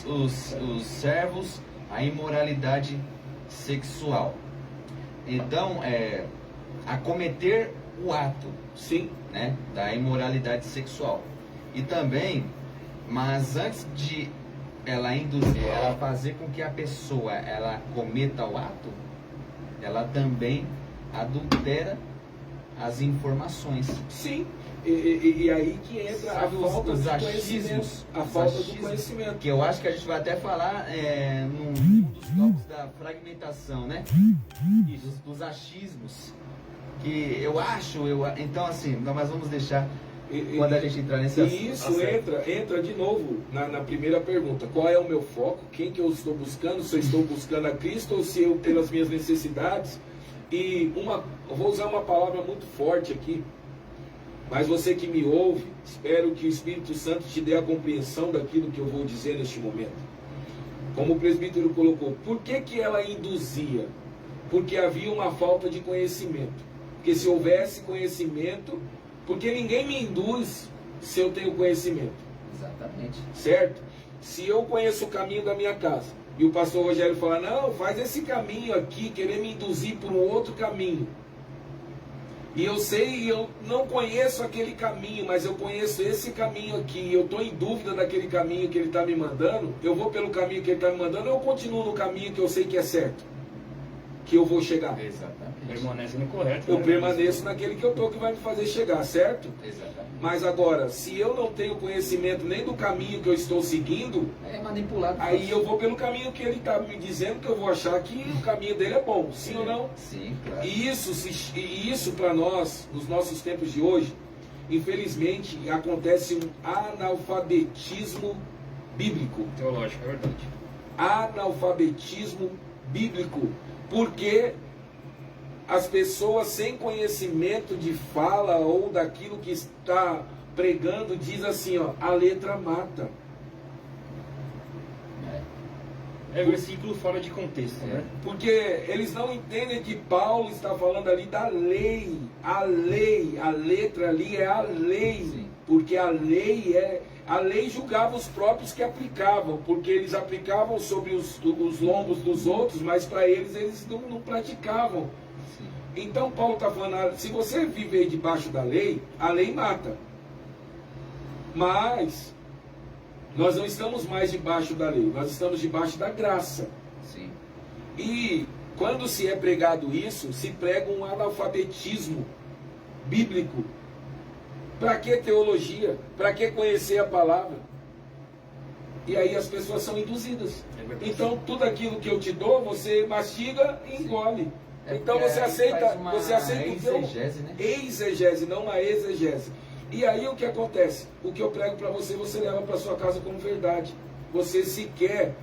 os servos à imoralidade sexual. Então, a cometer o ato, sim, né, da imoralidade sexual. E também, mas antes de ela induzir, ela fazer com que a pessoa ela cometa o ato, ela também adultera as informações. Sim. E aí que entra a falta dos do achismos, conhecimento. A falta do conhecimento. Que eu acho que a gente vai até falar num dos tópicos da fragmentação, né? Dos achismos. Que eu acho, então assim, nós vamos deixar quando a gente entrar nesse assunto. E isso entra de novo na primeira pergunta. Qual é o meu foco? Quem que eu estou buscando? Se eu estou buscando a Cristo ou se eu, pelas minhas necessidades? E eu vou usar uma palavra muito forte aqui. Mas você que me ouve, espero que o Espírito Santo te dê a compreensão daquilo que eu vou dizer neste momento. Como o presbítero colocou, por que ela induzia? Porque havia uma falta de conhecimento. Porque se houvesse conhecimento, porque ninguém me induz se eu tenho conhecimento. Exatamente. Certo? Se eu conheço o caminho da minha casa, e o pastor Rogério fala, não, faz esse caminho aqui, querer me induzir por um outro caminho. E eu sei, eu não conheço aquele caminho, mas eu conheço esse caminho aqui, e eu estou em dúvida daquele caminho que ele está me mandando, eu vou pelo caminho que ele está me mandando, ou eu continuo no caminho que eu sei que é certo, que eu vou chegar. Exatamente. Permanece no correto. Eu né? permaneço naquele que eu estou, que vai me fazer chegar, certo? Exatamente. Mas agora, se eu não tenho conhecimento nem do caminho que eu estou seguindo, É manipulado. aí eu vou pelo caminho que ele está me dizendo, que eu vou achar que o caminho dele é bom, sim ou não? Sim, claro. E isso para nós, nos nossos tempos de hoje, infelizmente, acontece um analfabetismo bíblico. Teológico, é verdade. Analfabetismo bíblico. Porque as pessoas sem conhecimento de fala ou daquilo que está pregando diz assim, ó, a letra mata. É versículo fora de contexto, né? Porque eles não entendem que Paulo está falando ali da lei. A lei, a letra ali é a lei. Sim. Porque a lei julgava os próprios que aplicavam, porque eles aplicavam sobre os lombos dos outros, mas para eles não praticavam. Sim. Então Paulo está falando, se você viver debaixo da lei, a lei mata. Mas nós não estamos mais debaixo da lei, nós estamos debaixo da graça. Sim. E quando se é pregado isso, se prega um analfabetismo bíblico. Para que teologia? Para que conhecer a palavra? E aí as pessoas são induzidas. É verdade. Então tudo aquilo que eu te dou, você mastiga e engole. É Então porque você aí aceita, faz uma você aceita o que eu... exegese, né? Exegese, não uma exegese. E aí o que acontece? O que eu prego para você, você leva para sua casa como verdade. Você sequer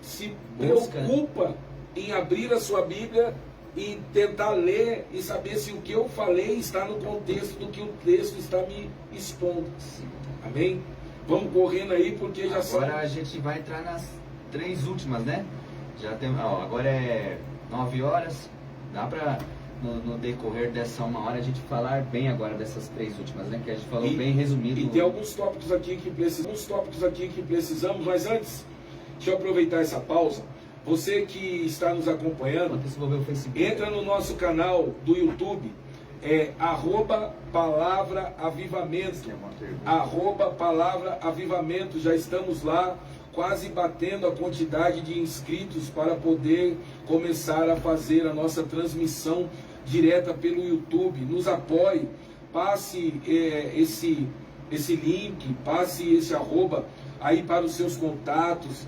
se Busca, preocupa em abrir a sua Bíblia e tentar ler e saber se o que eu falei está no contexto do que o texto está me expondo. Sim. Amém? Vamos correndo aí, porque já são... Agora a gente vai entrar nas 3 últimas, né? Já tem, ó, agora é 9 horas. Dá pra, no decorrer dessa 1 hora, a gente falar bem agora dessas 3 últimas, né? Que a gente falou bem resumido. E tem alguns tópicos aqui que precisamos, mas antes, deixa eu aproveitar essa pausa. Você que está nos acompanhando, o Facebook. entra no nosso canal do YouTube, @PalavraAvivamento. @PalavraAvivamento. Já estamos lá, quase batendo a quantidade de inscritos para poder começar a fazer a nossa transmissão direta pelo YouTube. Nos apoie, passe esse link, passe esse arroba aí para os seus contatos.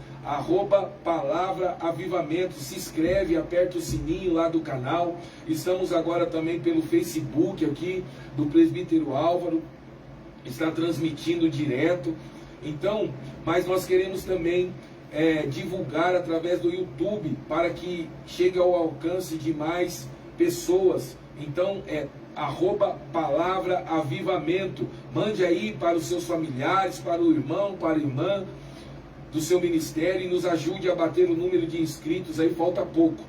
@PalavraAvivamento, se inscreve, aperta o sininho lá do canal. Estamos agora também pelo Facebook aqui do Presbítero Álvaro, está transmitindo direto. Então, mas nós queremos também divulgar através do YouTube para que chegue ao alcance de mais pessoas. Então @PalavraAvivamento. Mande aí para os seus familiares, para o irmão, para a irmã do seu ministério e nos ajude a bater o número de inscritos. Aí falta pouco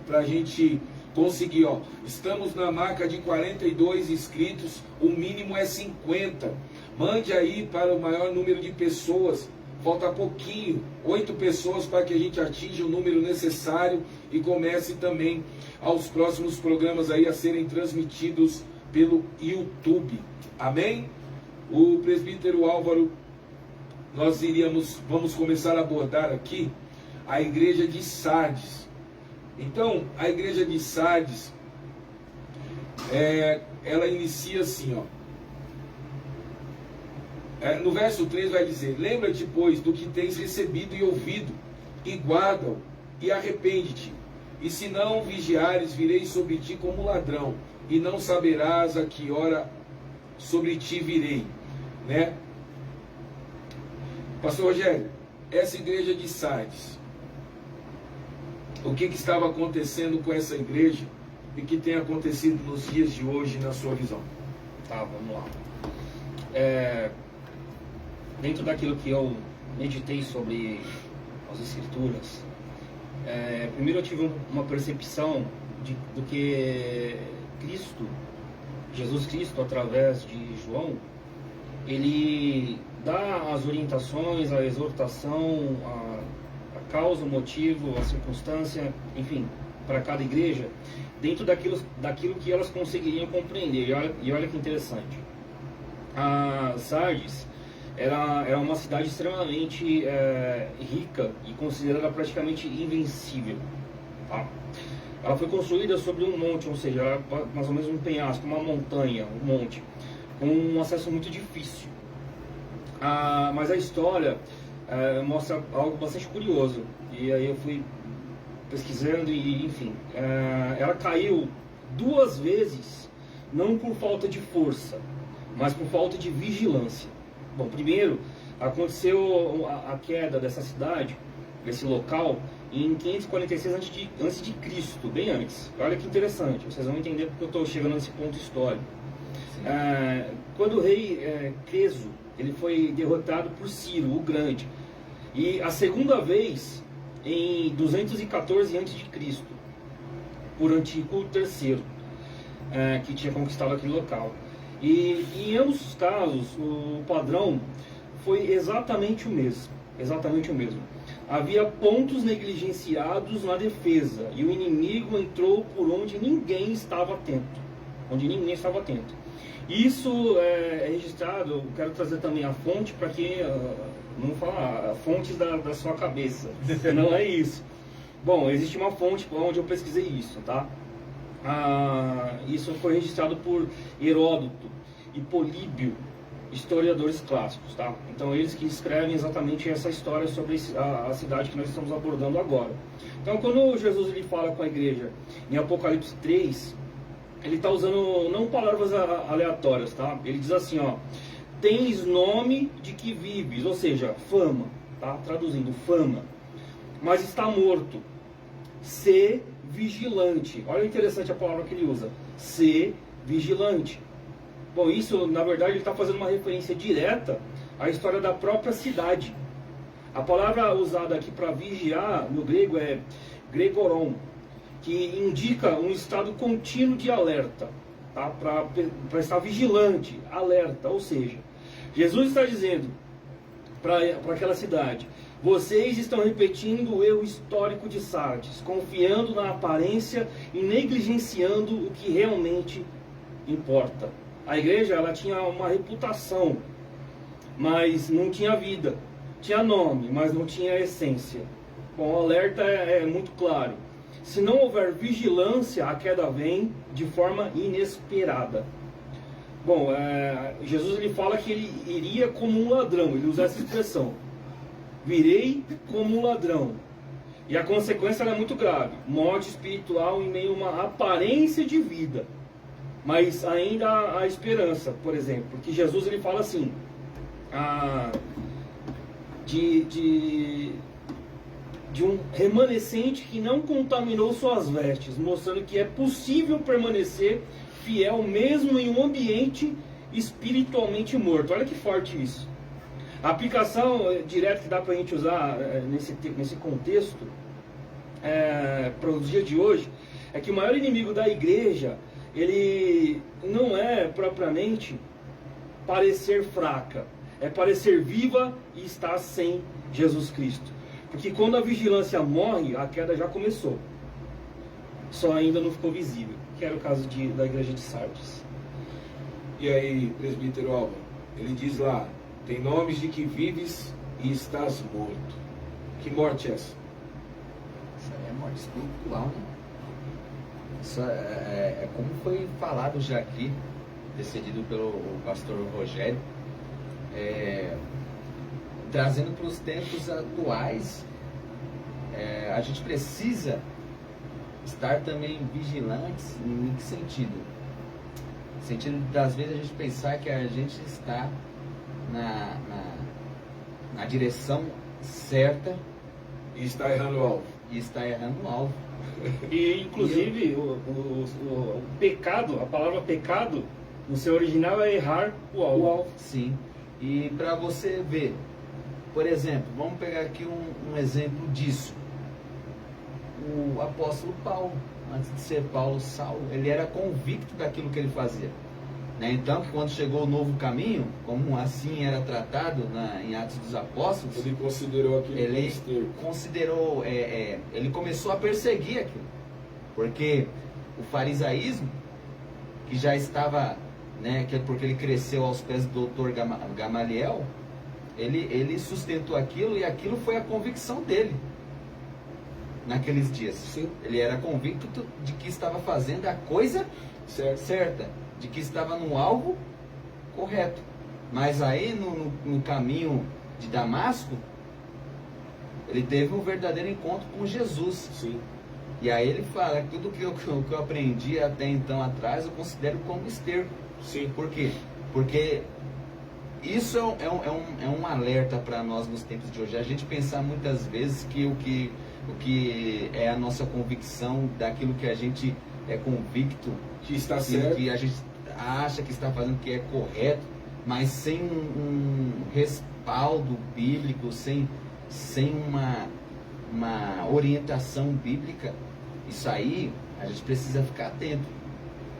para a gente conseguir, ó. Estamos na marca de 42 inscritos, o mínimo é 50. Mande aí para o maior número de pessoas. Falta pouquinho, 8 pessoas para que a gente atinja o número necessário e comece também aos próximos programas aí a serem transmitidos pelo YouTube. Amém? O presbítero Álvaro, vamos começar a abordar aqui a igreja de Sardes. Então, a igreja de Sardes, ela inicia assim, ó. No verso 3 vai dizer: lembra-te, pois, do que tens recebido e ouvido, e guarda-o, e arrepende-te. E se não vigiares, virei sobre ti como ladrão, e não saberás a que hora sobre ti virei. Né? Pastor Rogério, essa igreja de Sardes, o que estava acontecendo com essa igreja e que tem acontecido nos dias de hoje na sua visão? Tá, vamos lá. Dentro daquilo que eu meditei sobre as Escrituras, primeiro eu tive uma percepção do que Jesus Cristo, através de João, ele dá as orientações, a exortação, a causa, o motivo, a circunstância, enfim, para cada igreja, dentro daquilo que elas conseguiriam compreender. E olha que interessante. A Sardes era uma cidade extremamente rica e considerada praticamente invencível. Tá? ela foi construída sobre um monte, ou seja, era mais ou menos um penhasco, uma montanha, um monte, com um acesso muito difícil. Mas a história mostra algo bastante curioso, e aí eu fui pesquisando e, enfim, ela caiu 2 vezes, não por falta de força, mas por falta de vigilância. Bom, primeiro, aconteceu a queda dessa cidade, desse local, em 546 a.C., bem antes. Olha que interessante, vocês vão entender porque eu estou chegando nesse ponto histórico. Quando o rei Creso, ele foi derrotado por Ciro, o Grande, e a segunda vez em 214 a.C., por Antíoco III, que tinha conquistado aquele local. E em ambos os casos, o padrão foi exatamente o mesmo. Havia pontos negligenciados na defesa, e o inimigo entrou por onde ninguém estava atento. Isso é registrado, eu quero trazer também a fonte para que não falar fontes da sua cabeça, não é isso. Bom, existe uma fonte onde eu pesquisei isso, tá? Isso foi registrado por Heródoto e Políbio, historiadores clássicos, tá? Então eles que escrevem exatamente essa história sobre a cidade que nós estamos abordando agora. Então quando Jesus ele fala com a igreja em Apocalipse 3, ele está usando não palavras aleatórias, tá? Ele diz assim, ó: tens nome de que vives, ou seja, fama, tá? Traduzindo, fama, mas está morto. Sê vigilante. Olha interessante a palavra que ele usa, sê vigilante. Bom, isso na verdade ele está fazendo uma referência direta à história da própria cidade. A palavra usada aqui para vigiar no grego é gregoron, que indica um estado contínuo de alerta, tá? Para estar vigilante, alerta. Ou seja, Jesus está dizendo para aquela cidade: vocês estão repetindo o erro histórico de Sardes, confiando na aparência e negligenciando o que realmente importa. A igreja ela tinha uma reputação, mas não tinha vida. Tinha nome, mas não tinha essência. Bom, o alerta é muito claro. Se não houver vigilância, a queda vem de forma inesperada. Bom, Jesus ele fala que ele iria como um ladrão, ele usa essa expressão: virei como um ladrão. E a consequência é muito grave: morte espiritual em meio a uma aparência de vida. Mas ainda há esperança, por exemplo, porque Jesus ele fala assim, de um remanescente que não contaminou suas vestes, mostrando que é possível permanecer fiel mesmo em um ambiente espiritualmente morto. Olha que forte isso. A aplicação direta que dá para a gente usar nesse contexto para os dias de hoje é que o maior inimigo da igreja ele não é propriamente parecer fraca, é parecer viva e estar sem Jesus Cristo. Porque quando a vigilância morre, a queda já começou. Só ainda não ficou visível. Que era o caso da igreja de Sardes. E aí, presbítero Alba, ele diz lá: tem nomes de que vives e estás morto. Que morte é essa? Isso aí é morte espiritual, né? Isso é como foi falado já aqui, decidido pelo pastor Rogério, trazendo para os tempos atuais. A gente precisa estar também vigilantes. Em que sentido? No sentido das vezes a gente pensar que a gente está na direção certa E está errando o alvo. E inclusive o pecado, a palavra pecado no seu original é errar o alvo. Sim. E para você ver, por exemplo, vamos pegar aqui um exemplo disso. O apóstolo Paulo, antes de ser Paulo Saulo, ele era convicto daquilo que ele fazia. Então, quando chegou o novo caminho, como assim era tratado em Atos dos Apóstolos, ele considerou aquilo. Ele começou a perseguir aquilo, porque o farisaísmo, que já estava, porque ele cresceu aos pés do doutor Gamaliel, ele sustentou aquilo e aquilo foi a convicção dele. naqueles dias. Sim. Ele era convicto de que estava fazendo a coisa certa, de que estava no alvo correto. Mas aí no caminho de Damasco, ele teve um verdadeiro encontro com Jesus. Sim. E aí ele fala, tudo que eu aprendi até então atrás, eu considero como esterco. Sim. Por quê? Porque isso é um alerta para nós nos tempos de hoje. A gente pensar muitas vezes que o que é a nossa convicção daquilo que a gente é convicto, Que está aquilo certo. que a gente acha que está fazendo que é correto, mas sem um respaldo bíblico, sem uma orientação bíblica, isso aí a gente precisa ficar atento.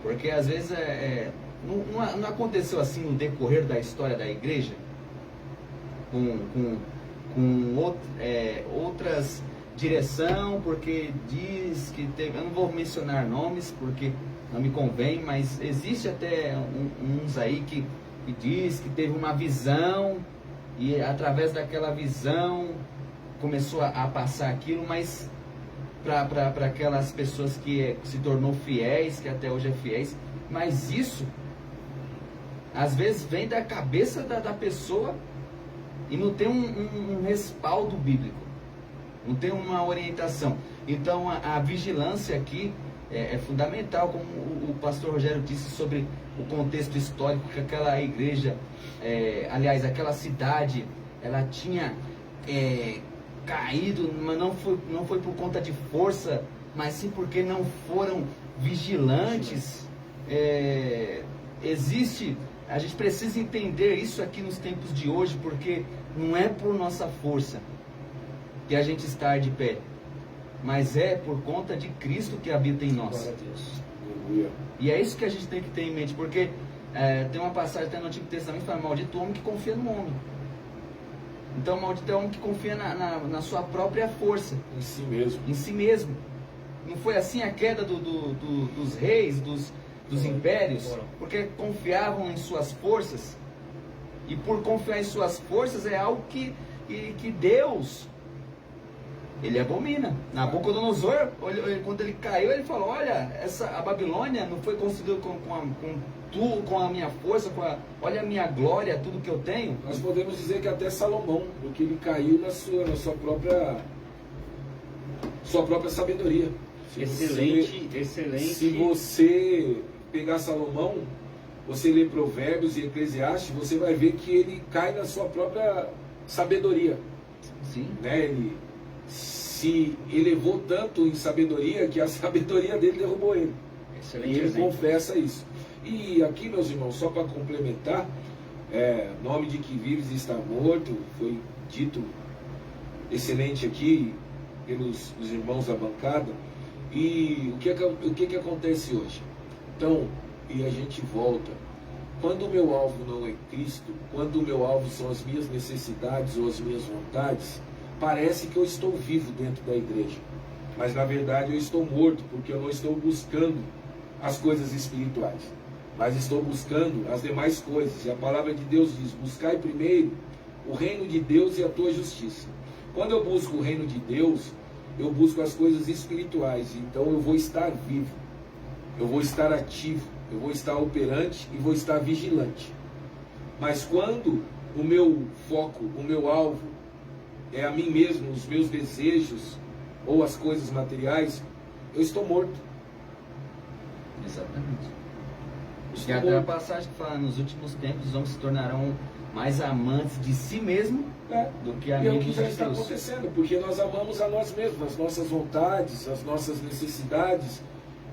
Porque às vezes não aconteceu assim no decorrer da história da igreja, com outras direção, porque diz que teve, eu não vou mencionar nomes porque não me convém, mas existe até uns aí que diz que teve uma visão e através daquela visão começou a passar aquilo, mas para aquelas pessoas que se tornou fiéis, que até hoje é fiéis, mas isso às vezes vem da cabeça da pessoa e não tem um respaldo bíblico, não tem uma orientação. Então a vigilância aqui é fundamental, como o pastor Rogério disse sobre o contexto histórico que aquela igreja, aliás, aquela cidade, ela tinha caído, mas não foi por conta de força, mas sim porque não foram vigilantes. A gente precisa entender isso aqui nos tempos de hoje, porque não é por nossa força que a gente está de pé, mas é por conta de Cristo que habita em nós. Glória a Deus. E é isso que a gente tem que ter em mente, porque tem uma passagem até no Antigo Testamento que fala: maldito o homem que confia no homem. Então maldito é o homem que confia na sua própria força, Em si mesmo. em si mesmo. Não foi assim a queda dos reis, dos impérios, porque confiavam em suas forças, e por confiar em suas forças é algo que Deus, ele abomina. Nabucodonosor, quando ele caiu, ele falou: olha, a Babilônia não foi construída com a minha força, olha a minha glória, tudo que eu tenho. Nós podemos dizer que até Salomão, porque ele caiu na sua própria sabedoria. Excelente. Se você pegar Salomão, você lê Provérbios e Eclesiastes, você vai ver que ele cai na sua própria sabedoria. Sim. Né? Ele se elevou tanto em sabedoria que a sabedoria dele derrubou ele. Excelente E ele exemplo. confessa isso. E aqui, meus irmãos, só para complementar, nome de que vives está morto, foi dito excelente aqui pelos os irmãos da bancada. E o que acontece hoje? Então, e a gente volta. Quando o meu alvo não é Cristo, quando o meu alvo são as minhas necessidades ou as minhas vontades, parece que eu estou vivo dentro da igreja. Mas na verdade eu estou morto, porque eu não estou buscando as coisas espirituais, mas estou buscando as demais coisas. E a palavra de Deus diz: buscai primeiro o reino de Deus e a tua justiça. Quando eu busco o reino de Deus, eu busco as coisas espirituais. Então eu vou estar vivo, eu vou estar ativo, eu vou estar operante e vou estar vigilante. Mas quando o meu foco, o meu alvo é a mim mesmo, os meus desejos ou as coisas materiais, eu estou morto. Exatamente. Estou E até a morto. passagem que fala: nos últimos tempos os homens se tornarão mais amantes de si mesmo do que E é o amigos que já de está Deus. acontecendo, porque nós amamos a nós mesmos, as nossas vontades, as nossas necessidades,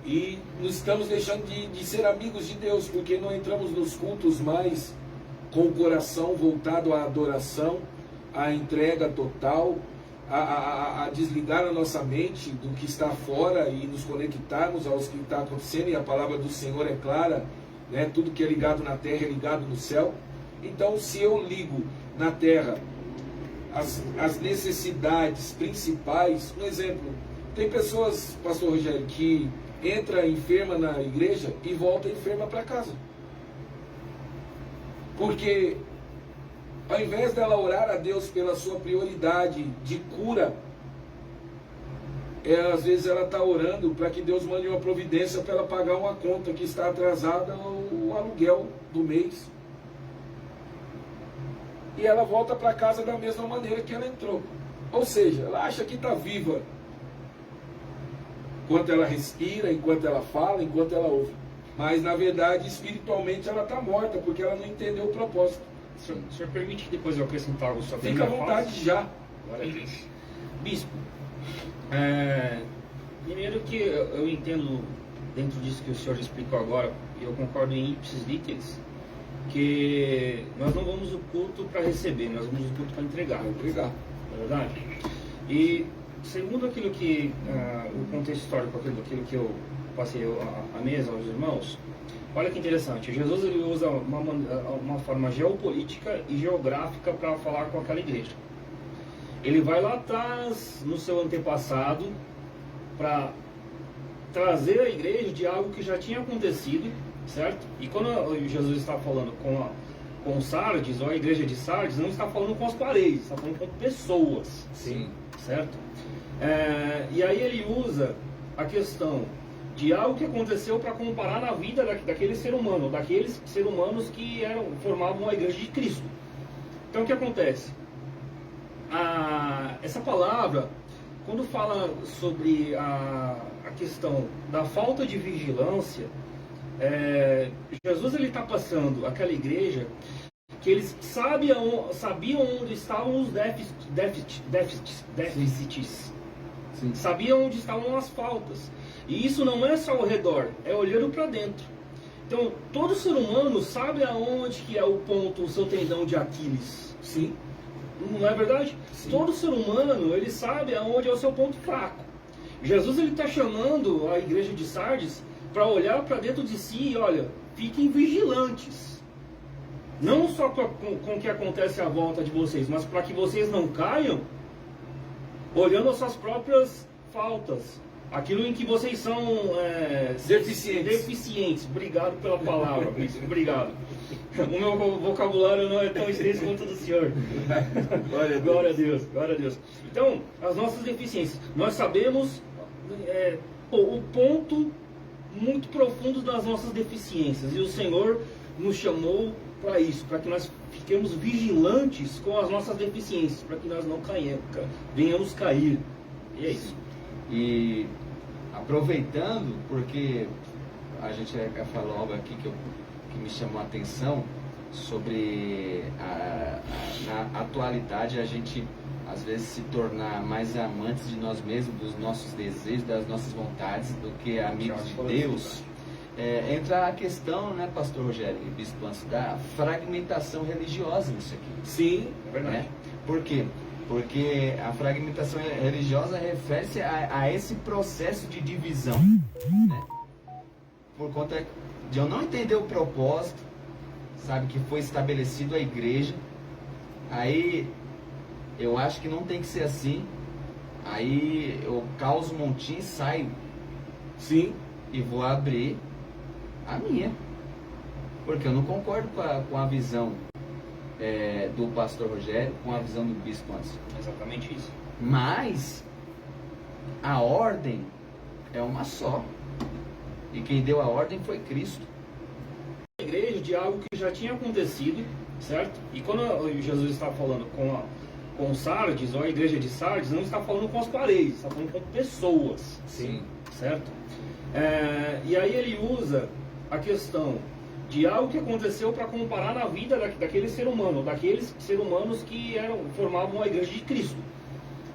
e nos estamos deixando de ser amigos de Deus, porque não entramos nos cultos mais com o coração voltado à adoração, à entrega total, a desligar a nossa mente do que está fora e nos conectarmos aos que está acontecendo. E a palavra do Senhor é clara, né? Tudo que é ligado na terra é ligado no céu. Então, se eu ligo na terra as necessidades principais, um exemplo, tem pessoas, pastor Rogério, que entra enferma na igreja e volta enferma para casa, porque ao invés dela orar a Deus pela sua prioridade de cura, às vezes ela está orando para que Deus mande uma providência para ela pagar uma conta que está atrasada, o aluguel do mês. E ela volta para casa da mesma maneira que ela entrou. Ou seja, ela acha que está viva enquanto ela respira, enquanto ela fala, enquanto ela ouve. Mas, na verdade, espiritualmente ela está morta, porque ela não entendeu o propósito. O senhor permite que depois eu acrescentar algo sobre Fica à vontade já. Glória a Deus. Bispo, primeiro que eu entendo, dentro disso que o senhor explicou agora, e eu concordo em ipsis literis, que nós não vamos ao culto para receber, nós vamos ao culto para entregar. Obrigado. Não é verdade? E segundo aquilo que, o contexto histórico, aquilo que eu passei à mesa aos irmãos, olha que interessante, Jesus ele usa uma forma geopolítica e geográfica para falar com aquela igreja. Ele vai lá atrás, no seu antepassado, para trazer a igreja de algo que já tinha acontecido, certo? E quando Jesus está falando com Sardes, ou a igreja de Sardes, não está falando com as paredes, está falando com pessoas. Sim. Certo? E aí ele usa a questão de algo que aconteceu para comparar na vida daquele ser humano, daqueles seres humanos que formavam a igreja de Cristo. Então o que acontece? Essa palavra, quando fala sobre a questão da falta de vigilância, Jesus ele está passando aquela igreja que eles sabiam onde estavam os déficits. Sim. Sabiam onde estavam as faltas. E isso não é só ao redor, é olhando para dentro. Então, todo ser humano sabe aonde que é o ponto, o seu tendão de Aquiles. Sim. Não é verdade? Sim. Todo ser humano, ele sabe aonde é o seu ponto fraco. Jesus ele está chamando a igreja de Sardes para olhar para dentro de si e olha, fiquem vigilantes. Não só com o que acontece à volta de vocês, mas para que vocês não caiam olhando as suas próprias faltas. Aquilo em que vocês são deficientes. Obrigado pela palavra, Cristo. Obrigado. O meu vocabulário não é tão extenso quanto o do senhor. Glória a Deus. Glória a Deus. Então, as nossas deficiências. Nós sabemos o ponto muito profundo das nossas deficiências. E o Senhor nos chamou para isso, para que nós fiquemos vigilantes com as nossas deficiências, para que nós não venhamos cair. E é isso. E aproveitando, porque a gente falou algo aqui que me chamou a atenção sobre na atualidade a gente às vezes se tornar mais amantes de nós mesmos, dos nossos desejos, das nossas vontades, do que amigos de Deus. Entra a questão, né, pastor Rogério e bispo Anso, da fragmentação religiosa nisso aqui. Sim, É verdade. Né? Por quê? Porque a fragmentação religiosa refere-se a esse processo de divisão, né? Por conta de eu não entender o propósito, sabe, que foi estabelecido a igreja, aí eu acho que não tem que ser assim, aí eu causo um montinho e saio. sim, E vou abrir a minha, porque eu não concordo com a visão do pastor Rogério, com a visão do bispo Anso. Exatamente isso. Mas a ordem é uma só, e quem deu a ordem foi Cristo. A igreja de algo que já tinha acontecido, certo? E quando Jesus está falando com Sardes, ou a igreja de Sardes, não está falando com as paredes, está falando com pessoas. sim, Certo? E aí ele usa a questão de algo que aconteceu para comparar na vida daquele ser humano, daqueles seres humanos que formavam a igreja de Cristo.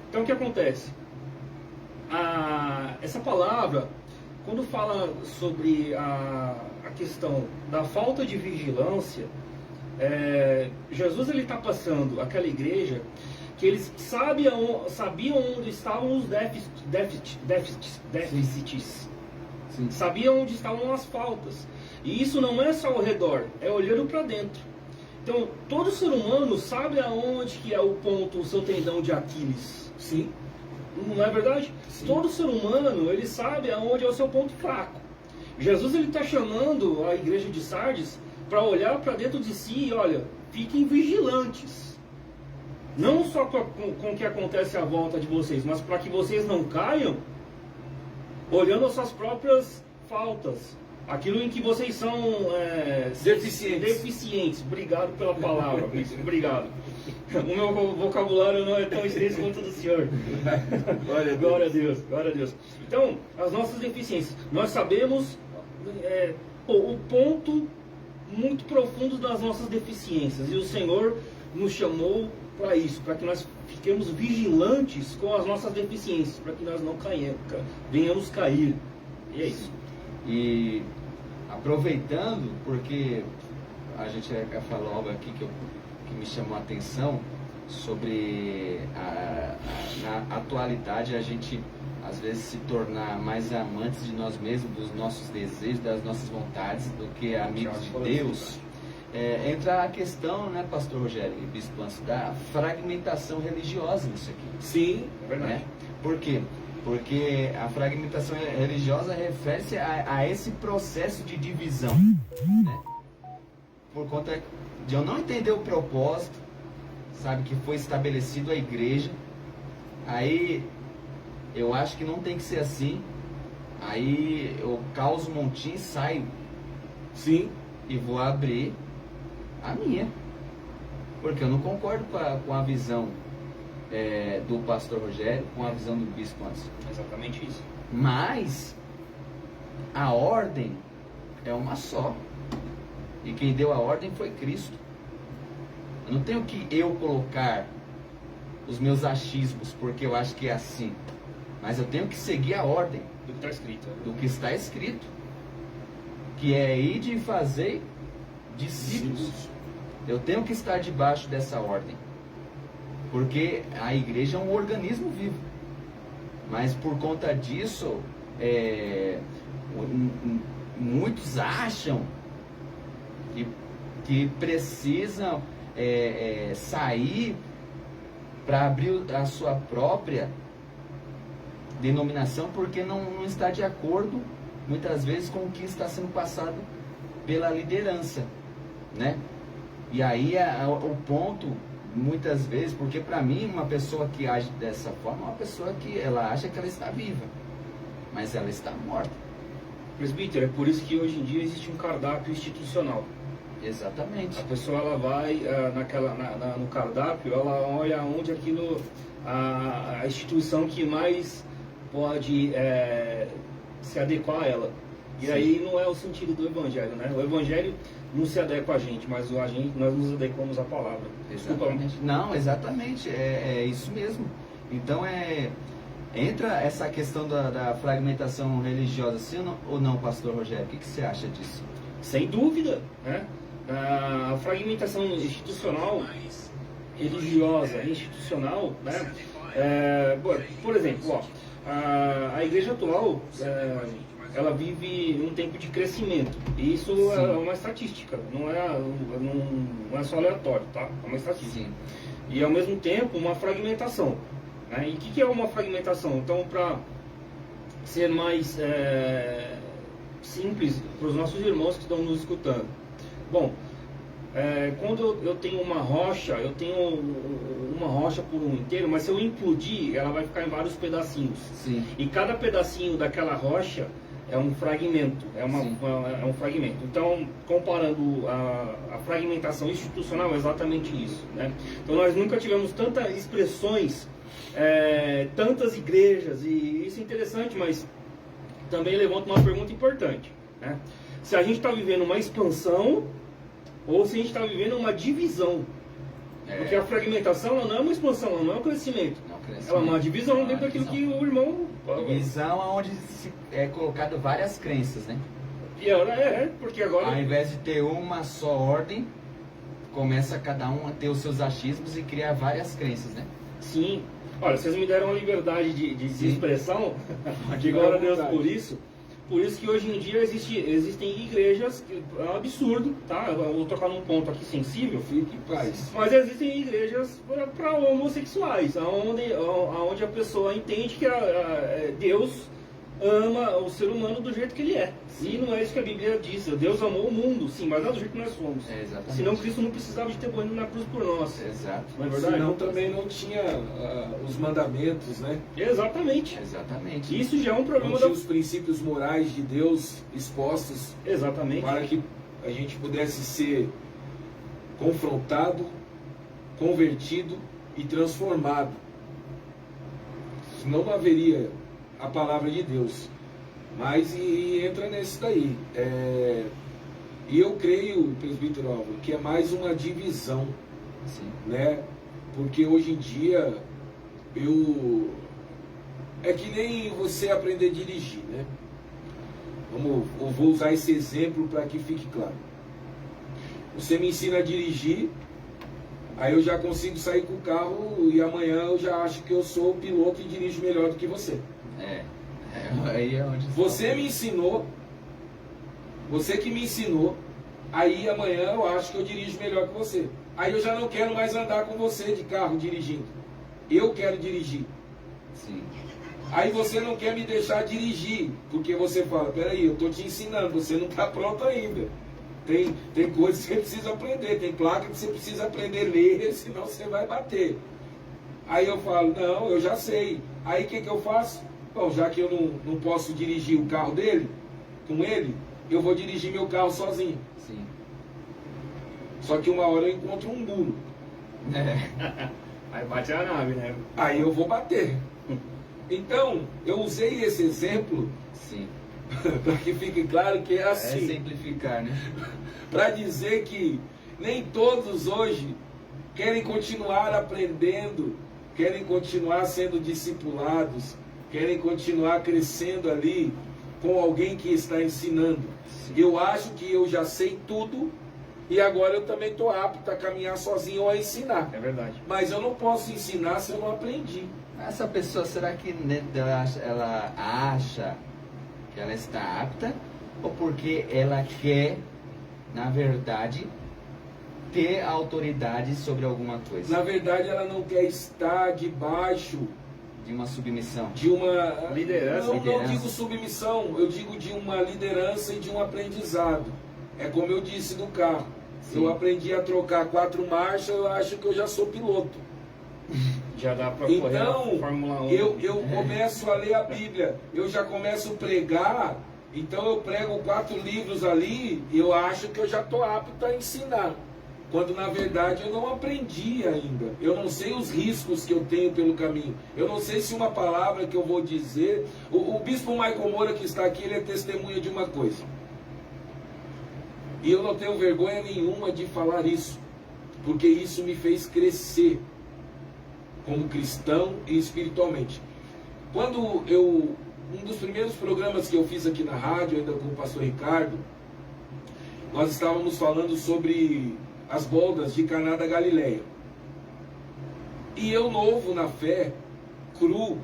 Então o que acontece? Essa palavra, quando fala sobre a questão da falta de vigilância, Jesus ele está passando aquela igreja que eles sabiam onde estavam os déficits. sim, Sabiam onde estavam as faltas. E isso não é só ao redor, é olhando para dentro. Então, todo ser humano sabe aonde que é o ponto, o seu tendão de Aquiles. sim, Não é verdade? Sim. Todo ser humano, ele sabe aonde é o seu ponto fraco. Jesus ele está chamando a igreja de Sardes para olhar para dentro de si e olha, fiquem vigilantes. Não só com o que acontece à volta de vocês, mas para que vocês não caiam olhando as suas próprias faltas, aquilo em que vocês são deficientes. Obrigado pela palavra, bispo. Obrigado. O meu vocabulário não é tão extenso quanto o do senhor. Glória a Deus, glória a Deus. Então, as nossas deficiências, nós sabemos o ponto muito profundo das nossas deficiências, e o Senhor nos chamou para isso, para que nós fiquemos vigilantes com as nossas deficiências, para que nós não venhamos cair. E é isso. E aproveitando, porque a gente falou algo aqui que me chamou a atenção sobre na atualidade a gente às vezes se tornar mais amantes de nós mesmos, dos nossos desejos, das nossas vontades, do que amigos de Deus. Entra a questão, né, pastor Rogério e bispo Anso, da fragmentação religiosa nisso aqui. Sim, é verdade. Né? Por quê? Porque a fragmentação religiosa refere-se a esse processo de divisão, né? Por conta de eu não entender o propósito, sabe, que foi estabelecido a igreja, aí eu acho que não tem que ser assim, aí eu causo um montinho e saio. Sim. E vou abrir a minha, porque eu não concordo com a visão do pastor Rogério, com a visão do bispo Anso. Exatamente isso. Mas a ordem é uma só, e quem deu a ordem foi Cristo. Eu não tenho que eu colocar os meus achismos porque eu acho que é assim, mas eu tenho que seguir a ordem do que está escrito. Do que está escrito, que é ir de fazer discípulos. Eu tenho que estar debaixo dessa ordem, porque a igreja é um organismo vivo. Mas por conta disso, muitos acham que precisam sair para abrir a sua própria denominação, porque não está de acordo, muitas vezes, com o que está sendo passado pela liderança, né? E aí o ponto, muitas vezes, porque para mim uma pessoa que age dessa forma é uma pessoa que ela acha que ela está viva, mas ela está morta. Presbítero, é por isso que hoje em dia existe um cardápio institucional. Exatamente. A pessoa ela vai no cardápio, ela olha onde aquilo, a instituição que mais pode se adequar a ela. E Sim. Aí não é o sentido do Evangelho, né? O Evangelho não se adequa a gente, mas nós nos adequamos à palavra. Exatamente. Não, exatamente, é isso mesmo. Então entra essa questão da fragmentação religiosa, sim ou não, pastor Rogério? O que você acha disso? Sem dúvida, né? A fragmentação institucional, religiosa, institucional, né? Por exemplo, a igreja atual, ela vive um tempo de crescimento. E isso Sim. é uma estatística, não é só aleatório, tá? É uma estatística. Sim. E ao mesmo tempo uma fragmentação. Né? E o que é uma fragmentação? Então, para ser mais simples para os nossos irmãos que estão nos escutando. Bom, quando eu tenho uma rocha, eu tenho uma rocha por um inteiro, mas se eu implodir, ela vai ficar em vários pedacinhos. Sim. E cada pedacinho daquela rocha é um fragmento, é um fragmento. Então, comparando a fragmentação institucional, é exatamente isso, né? Então, nós nunca tivemos tantas expressões, tantas igrejas, e isso é interessante, mas também levanta uma pergunta importante, né? Se a gente está vivendo uma expansão ou se a gente está vivendo uma divisão. Porque a fragmentação ela não é uma expansão, ela não é um crescimento. Ela é uma divisão dentro daquilo que o irmão... Divisão onde é colocado várias crenças, né? E porque agora... Ao invés de ter uma só ordem, começa cada um a ter os seus achismos e criar várias crenças, né? Sim. Olha, vocês me deram a liberdade de expressão, de glória a Deus por isso. Por isso que hoje em dia existem igrejas, é um absurdo, tá? Eu vou tocar num ponto aqui sensível, fique em paz. Mas existem igrejas para homossexuais, onde a pessoa entende que Deus ama o ser humano do jeito que ele é. Sim. E não é isso que a Bíblia diz. Deus amou o mundo, sim, mas não do jeito que nós somos. Exatamente. Senão Cristo não precisava de ter morrido na cruz por nós. Exato. Não é verdade? Senão também não tinha os mandamentos, né? Exatamente. Exatamente. Isso já é um Não problema tinha da... os princípios morais de Deus expostos Exatamente. para que a gente pudesse ser confrontado, convertido e transformado. Senão não haveria a palavra de Deus. Mas e entra nesse daí. E eu creio, presbítero Álvaro, que é mais uma divisão, Sim. né? Porque hoje em dia é que nem você aprender a dirigir, né? Eu vou usar esse exemplo para que fique claro. Você me ensina a dirigir, aí eu já consigo sair com o carro e amanhã eu já acho que eu sou o piloto e dirijo melhor do que você. Aí é onde Você me ensinou, você que me ensinou, aí amanhã eu acho que eu dirijo melhor que você. Aí eu já não quero mais andar com você de carro dirigindo. Eu quero dirigir. Sim. Aí você não quer me deixar dirigir, porque você fala, peraí, eu estou te ensinando, você não está pronto ainda. Tem coisas que você precisa aprender, tem placa que você precisa aprender a ler, senão você vai bater. Aí eu falo, não, eu já sei. Aí o que eu faço? Bom, já que eu não posso dirigir o carro dele, com ele, eu vou dirigir meu carro sozinho. Sim. Só que uma hora eu encontro um muro. Aí bate a nave, né? Aí eu vou bater. Então, eu usei esse exemplo Sim. para que fique claro que é assim. É simplificar, né? Para dizer que nem todos hoje querem continuar aprendendo, querem continuar sendo discipulados, querem continuar crescendo ali com alguém que está ensinando. Eu acho que eu já sei tudo e agora eu também estou apto a caminhar sozinho ou a ensinar. É verdade. Mas eu não posso ensinar se eu não aprendi. Essa pessoa, será que dentro dela ela acha que ela está apta? Ou porque ela quer, na verdade, ter autoridade sobre alguma coisa? Na verdade, ela não quer estar debaixo De uma submissão. de uma Liderança. Não digo submissão, eu digo de uma liderança e de um aprendizado. É como eu disse no carro. Sim. Eu aprendi a trocar 4 marchas, eu acho que eu já sou piloto. Já dá para correr Então, a Fórmula 1. eu começo a ler a Bíblia, eu já começo a pregar, então eu prego 4 livros ali, e eu acho que eu já estou apto a ensinar. Quando na verdade eu não aprendi ainda. Eu não sei os riscos que eu tenho pelo caminho. Eu não sei se uma palavra que eu vou dizer. O bispo Michael Moura que está aqui, ele é testemunha de uma coisa. E eu não tenho vergonha nenhuma de falar isso, porque isso me fez crescer como cristão e espiritualmente. Quando um dos primeiros programas que eu fiz aqui na rádio, ainda com o pastor Ricardo, nós estávamos falando sobre as bodas de Caná da Galileia. E eu, novo na fé, cru,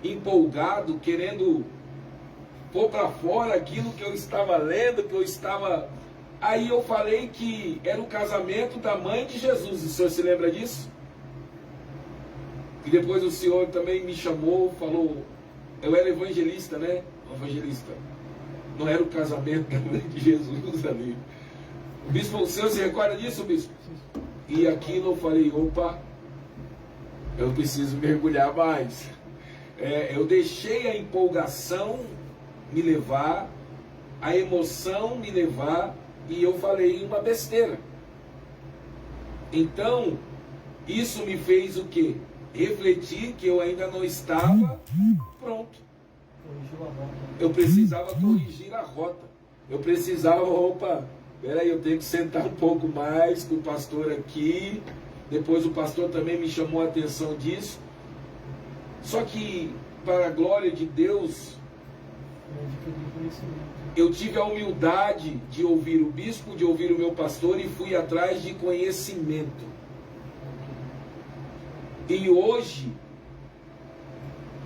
empolgado, querendo pôr para fora aquilo que eu estava lendo, que eu estava... Aí eu falei que era o casamento da mãe de Jesus. O senhor se lembra disso? E depois o senhor também me chamou, falou... Eu era evangelista, né? Evangelista. Não era o casamento da mãe de Jesus ali. O bispo, o senhor se recorda disso, bispo? E aquilo eu falei, opa, eu preciso mergulhar mais. Eu deixei a empolgação me levar, a emoção me levar, e eu falei uma besteira. Então, isso me fez o quê? Refletir que eu ainda não estava pronto. Eu precisava corrigir a rota. Eu precisava, opa, peraí, eu tenho que sentar um pouco mais com o pastor aqui. Depois o pastor também me chamou a atenção disso. Só que, para a glória de Deus, eu tive a humildade de ouvir o bispo, de ouvir o meu pastor, e fui atrás de conhecimento. E hoje,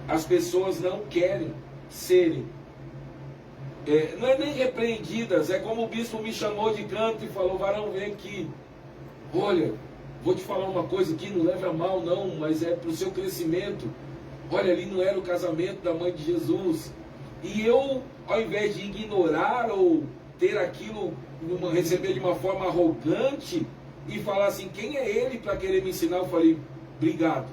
as pessoas não querem serem, não é nem repreendidas, é como o bispo me chamou de canto e falou, varão, vem aqui, olha, vou te falar uma coisa aqui, não leve a mal não, mas é para o seu crescimento. Olha, ali não era o casamento da mãe de Jesus, E eu, ao invés de ignorar ou ter aquilo, receber de uma forma arrogante e falar assim, quem é ele para querer me ensinar? Eu falei, obrigado.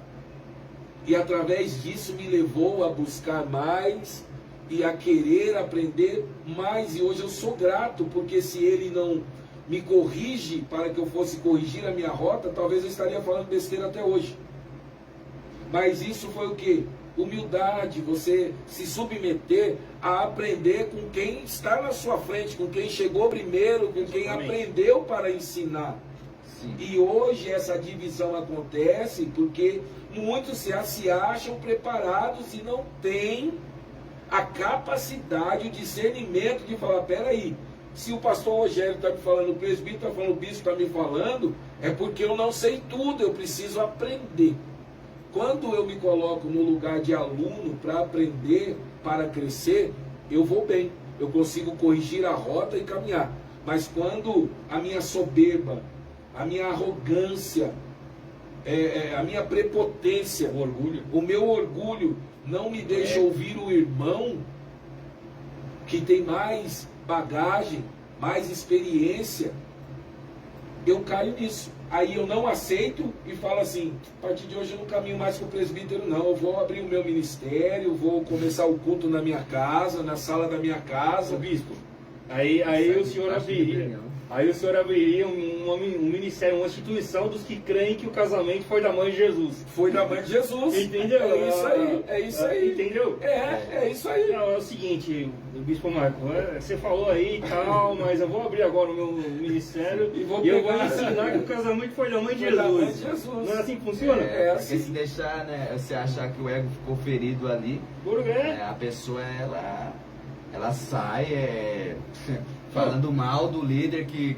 E através disso me levou a buscar mais e a querer aprender mais. E hoje eu sou grato, porque se ele não me corrige para que eu fosse corrigir a minha rota, talvez eu estaria falando besteira até hoje. Mas isso foi o quê? Humildade, você se submeter a aprender com quem está na sua frente, com quem chegou primeiro, com quem aprendeu para ensinar. Sim. E hoje essa divisão acontece porque muitos se acham preparados e não têm a capacidade, o discernimento de falar, peraí, se o pastor Rogério está me falando, o presbítero está falando, o bispo está me falando, é porque eu não sei tudo, eu preciso aprender. Quando eu me coloco no lugar de aluno para aprender, para crescer, eu vou bem, eu consigo corrigir a rota e caminhar. Mas quando a minha soberba, a minha arrogância, a minha prepotência, o meu orgulho não me deixa ouvir o irmão que tem mais bagagem, mais experiência, eu caio nisso. Aí eu não aceito e falo assim, a partir de hoje eu não caminho mais com o presbítero não, eu vou abrir o meu ministério, vou começar o culto na minha casa, na sala da minha casa. Bispo, aí o senhor abriria um ministério, uma instituição dos que creem que o casamento foi da mãe de Jesus. Foi da mãe de Jesus. Entendeu? É isso aí, é isso aí. Entendeu? É isso aí. Não, é o seguinte, Bispo Marco, você falou aí e tal, mas eu vou abrir agora o meu ministério e eu vou ensinar que o casamento foi da mãe de Jesus. Não é assim que funciona? Porque assim. se deixar, né, você achar que o ego ficou ferido ali, a pessoa, ela sai falando mal do líder que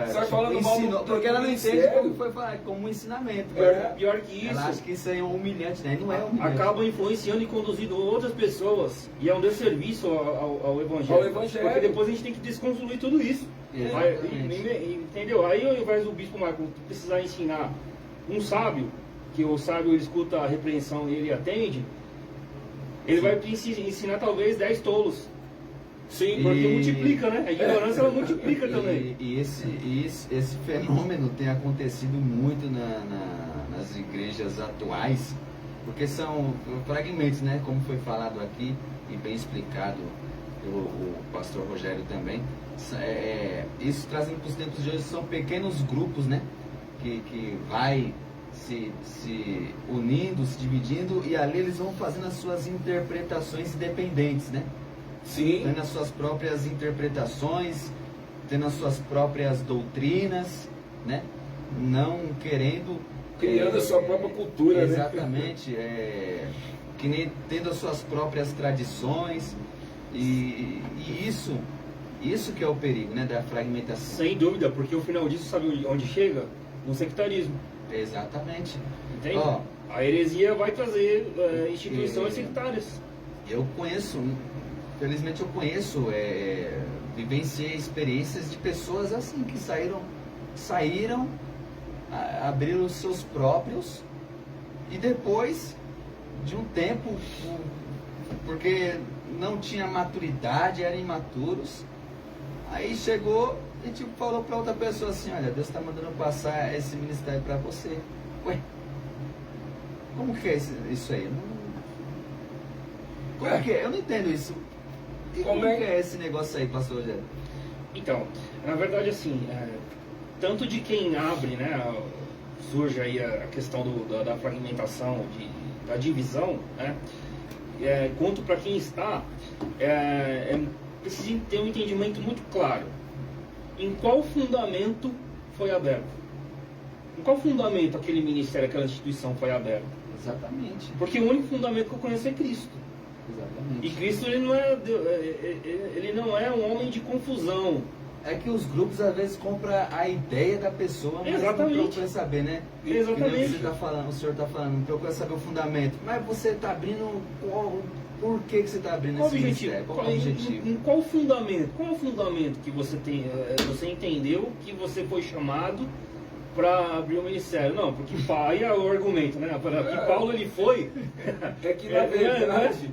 sai falando ensinou, mal do porque ela não entende como foi como um ensinamento. Pior que isso. Ela acha que isso aí é humilhante, né? Não é humilhante. Acaba influenciando e conduzindo outras pessoas. E é um desserviço ao Evangelho. Porque depois a gente tem que desconstruir tudo isso. Entendeu? Aí ao invés do Bispo Marco precisar ensinar um sábio, que o sábio ele escuta a repreensão e ele atende, ele vai ensinar talvez 10 tolos. Sim, porque multiplica, né? A ignorância ela multiplica também. E esse fenômeno tem acontecido muito nas igrejas atuais, porque são fragmentos, né? Como foi falado aqui e bem explicado pelo pastor Rogério também. Isso trazendo para os tempos de hoje são pequenos grupos, né? Que vai se unindo, se dividindo, e ali eles vão fazendo as suas interpretações independentes, né? Sim. Tendo as suas próprias interpretações, tendo as suas próprias doutrinas, né? Não querendo... Criando a sua própria cultura, exatamente, né? Que nem tendo as suas próprias tradições, e isso que é o perigo, né? Da fragmentação. Sem dúvida, porque o final disso, sabe onde chega? No sectarismo. Exatamente. Entende? A heresia vai trazer instituições sectárias. Eu conheço... Felizmente eu conheço, vivenciei experiências de pessoas assim, que saíram, abriram os seus próprios, e depois de um tempo, porque não tinha maturidade, eram imaturos, aí chegou e tipo, falou para outra pessoa assim, olha, Deus está mandando passar esse ministério para você. Ué, como que é isso aí? Como é que é? Eu não entendo isso. E como é esse negócio aí, pastor Rogério? Então, na verdade assim, tanto de quem abre, né, surge aí a questão da fragmentação, da divisão, né, quanto para quem está, precisa ter um entendimento muito claro. Em qual fundamento foi aberto? Em qual fundamento aquele ministério, aquela instituição foi aberta? Exatamente. Porque o único fundamento que eu conheço é Cristo. Exatamente. E Cristo ele não é um homem de confusão. É que os grupos às vezes compram a ideia da pessoa, mas exatamente. Não procura saber, né? Exatamente. Você tá falando, o senhor está falando, não procura saber o fundamento. Mas você está abrindo por que você está abrindo esse ministério? Qual é o objetivo? Qual o fundamento? Qual é o fundamento que você tem? Você entendeu que você foi chamado para abrir o ministério. Não, porque aí é o argumento, né? Que Paulo ele foi. É que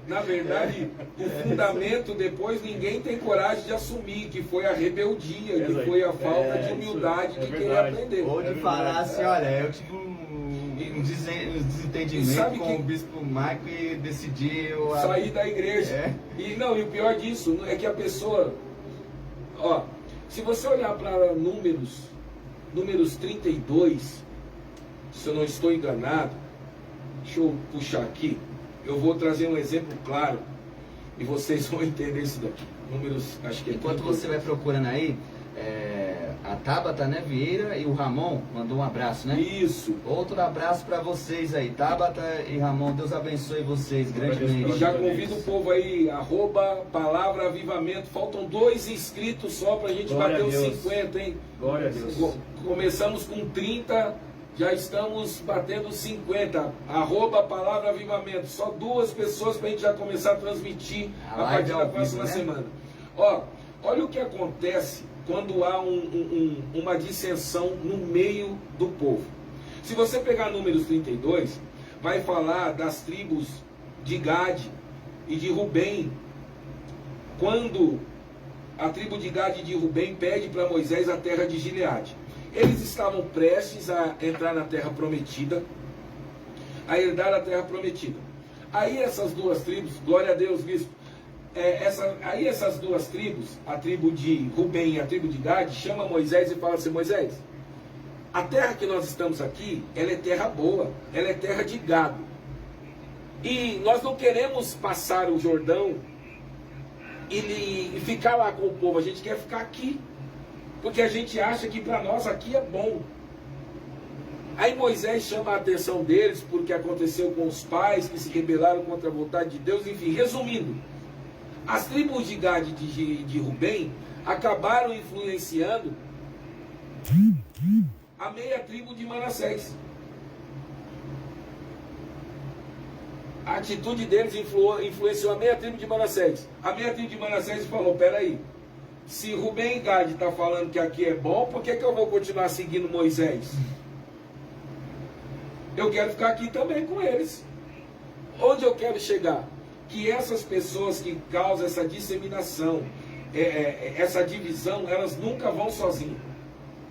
na verdade, o fundamento depois ninguém tem coragem de assumir, que foi a rebeldia, que foi a falta de humildade de querer aprender. Ou de falar assim, olha, eu tive um desentendimento com o bispo Marco e decidi sair da igreja. E o pior disso é que a pessoa, se você olhar para números 32, se eu não estou enganado, deixa eu puxar aqui, eu vou trazer um exemplo claro e vocês vão entender isso daqui. Números, acho que é enquanto 32. Você vai procurando aí, a Tabata, né, Vieira, e o Ramon mandou um abraço, né? Isso. Outro abraço para vocês aí, Tabata e Ramon, Deus abençoe vocês grandemente. E já convido o povo aí, @palavra avivamento, faltam 2 inscritos só pra gente bater os 50, hein? Glória a Deus. Começamos com 30, já estamos batendo 50, @palavra avivamento, só 2 pessoas pra gente já começar a transmitir a partir da próxima semana. Olha o que acontece quando há uma dissensão no meio do povo. Se você pegar Números 32, vai falar das tribos de Gade e de Rubem. Quando a tribo de Gade e de Rubem pede para Moisés a terra de Gileade. Eles estavam prestes a entrar na terra prometida, a herdar a terra prometida. Aí essas 2 tribos, glória a Deus, bispo, aí essas 2 tribos, a tribo de Rubem e a tribo de Gade, chama Moisés e fala assim: Moisés, a terra que nós estamos aqui, ela é terra boa, ela é terra de gado. E nós não queremos passar o Jordão e ficar lá com o povo, a gente quer ficar aqui, porque a gente acha que para nós aqui é bom. Aí Moisés chama a atenção deles, porque aconteceu com os pais que se rebelaram contra a vontade de Deus. Enfim, resumindo, as tribos de Gade e de Rubem acabaram influenciando a meia tribo de Manassés. A atitude deles influenciou a meia tribo de Manassés. A meia tribo de Manassés falou: peraí, se Rubem e Gade está falando que aqui é bom, por que eu vou continuar seguindo Moisés? Eu quero ficar aqui também com eles. Onde eu quero chegar? Que essas pessoas que causam essa disseminação, essa divisão, elas nunca vão sozinhas.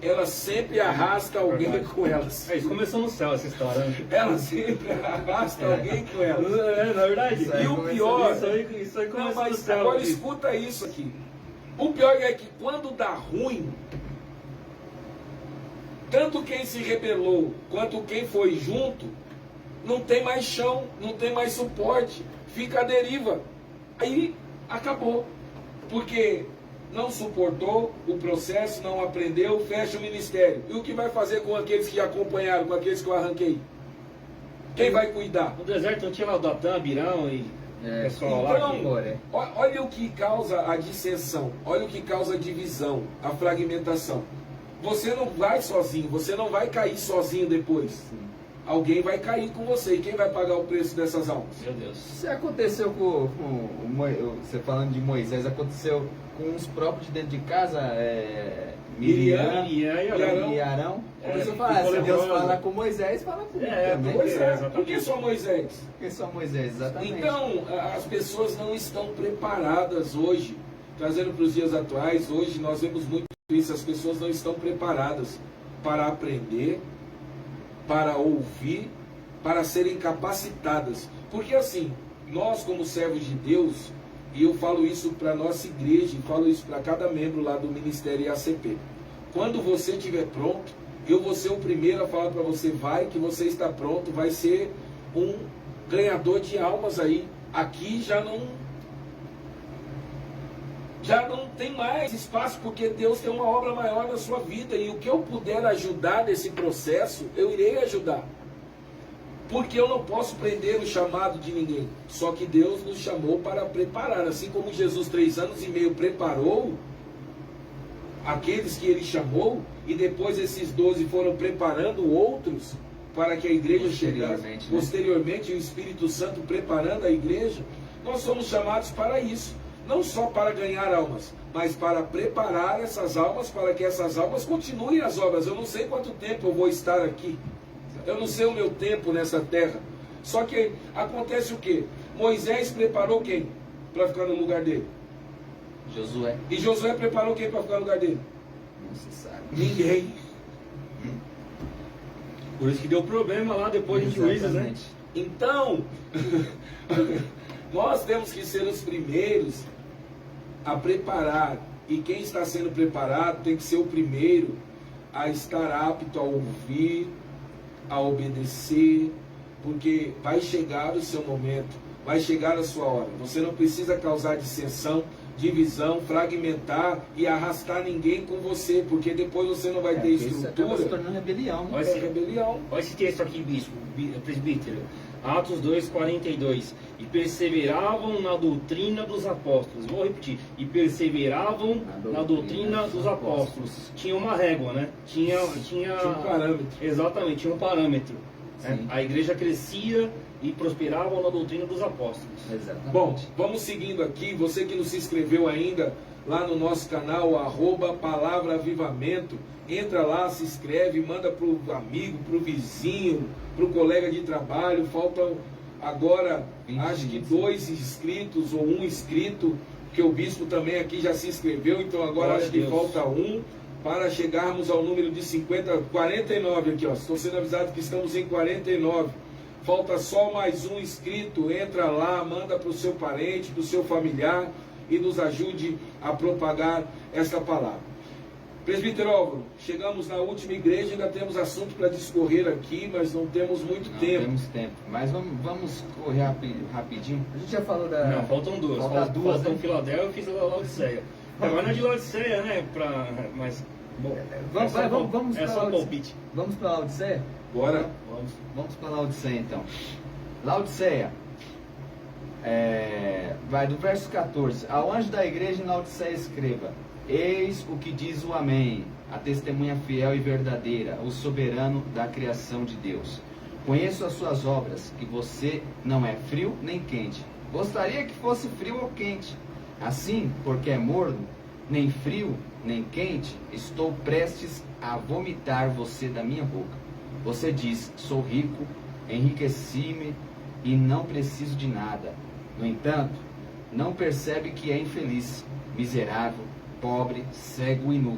Elas sempre arrastam alguém com elas. Isso começou no céu, essa história. Elas sempre arrastam alguém com elas. Na verdade. E o pior... Isso aí começou no céu. Agora escuta isso aqui. O pior é que quando dá ruim, tanto quem se rebelou quanto quem foi junto não tem mais chão, não tem mais suporte, fica à deriva. Aí acabou, porque não suportou o processo, não aprendeu, fecha o ministério. E o que vai fazer com aqueles que acompanharam, com aqueles que eu arranquei? Quem vai cuidar? No deserto não tinha lá o Datã, Abirão e pessoal então, lá. Olha o que causa a dissensão, olha o que causa a divisão, a fragmentação. Você não vai sozinho, você não vai cair sozinho depois. Sim. Alguém vai cair com você. E quem vai pagar o preço dessas almas? Meu Deus. Isso aconteceu com você falando de Moisés, aconteceu com os próprios de dentro de casa, Miriam e Arão. Começou a falar, se Deus fala com Moisés, fala com Moisés. Por que só Moisés? Por que só Moisés, exatamente. Então, as pessoas não estão preparadas hoje, trazendo para os dias atuais, hoje nós vemos muito isso, as pessoas não estão preparadas para aprender, para ouvir, para serem capacitadas. Porque assim, nós como servos de Deus, e eu falo isso para a nossa igreja, e falo isso para cada membro lá do Ministério IACP, quando você estiver pronto, eu vou ser o primeiro a falar para você, vai que você está pronto, vai ser um ganhador de almas aí. Aqui já não tem mais espaço, porque Deus tem uma obra maior na sua vida, e o que eu puder ajudar nesse processo, eu irei ajudar, porque eu não posso prender o chamado de ninguém. Só que Deus nos chamou para preparar, assim como Jesus 3 anos e meio preparou aqueles que Ele chamou, e depois esses 12 foram preparando outros para que a igreja chegasse, posteriormente o Espírito Santo preparando a igreja. Nós somos chamados para isso. não só para ganhar almas, mas para preparar essas almas, para que essas almas continuem as obras. Eu não sei quanto tempo eu vou estar aqui, eu não sei o meu tempo nessa terra. Só que acontece o quê? Moisés preparou quem para ficar no lugar dele? Josué. E Josué preparou quem para ficar no lugar dele? Não se sabe. Ninguém. Por isso que deu problema lá depois de Juízes, né? Então, nós temos que ser os primeiros a preparar. E quem está sendo preparado tem que ser o primeiro a estar apto a ouvir, a obedecer, porque vai chegar o seu momento, vai chegar a sua hora. Você não precisa causar dissensão, divisão, fragmentar e arrastar ninguém com você, porque depois você não vai ter Isso acaba se estrutura. tornando rebelião. Olha É esse, rebelião. olha esse texto aqui, bispo, presbítero. Atos 2:42. E perseveravam na doutrina dos apóstolos. Vou repetir. E perseveravam na doutrina dos apóstolos. Tinha uma régua, né? Tinha um parâmetro. Exatamente, tinha um parâmetro. Né? Sim. A igreja crescia e prosperava na doutrina dos apóstolos. Exatamente. Bom, vamos seguindo aqui. Você que não se inscreveu ainda lá no nosso canal, @Palavra Avivamento, entra lá, se inscreve, manda para o amigo, para o vizinho, para o colega de trabalho. Faltam agora, acho que 2 inscritos ou 1 inscrito, que o bispo também aqui já se inscreveu, então agora Glória acho que a Deus. falta 1 para chegarmos ao número de 49 aqui, ó. Estou sendo avisado que estamos em 49. Falta só mais 1 inscrito. Entra lá, manda para o seu parente, para o seu familiar e nos ajude a propagar esta palavra. Presbítero Álvaro, chegamos na última igreja, ainda temos assunto para discorrer aqui, mas não temos muito Não tempo. temos tempo. Mas vamos correr rapidinho. A gente já falou da. Não, faltam 2. Faltam duas, Faltam né? Filadélfia e fiz a Laodiceia. Agora não é de Laodiceia, né? Mas, bom, Vamos é só, vamos é para só a um palpite. Vamos para a Laodiceia? Bora. Vamos para a Laodiceia então. Laodiceia. Vai do verso 14. Ao anjo da igreja em Laodiceia escreva: Eis o que diz o Amém, a testemunha fiel e verdadeira, o soberano da criação de Deus. Conheço as suas obras, que você não é frio nem quente. Gostaria que fosse frio ou quente. Assim, porque é morno, nem frio nem quente, estou prestes a vomitar você da minha boca. Você diz: sou rico, enriqueci-me e não preciso de nada. No entanto, não percebe que é infeliz, miserável, pobre, cego e nu.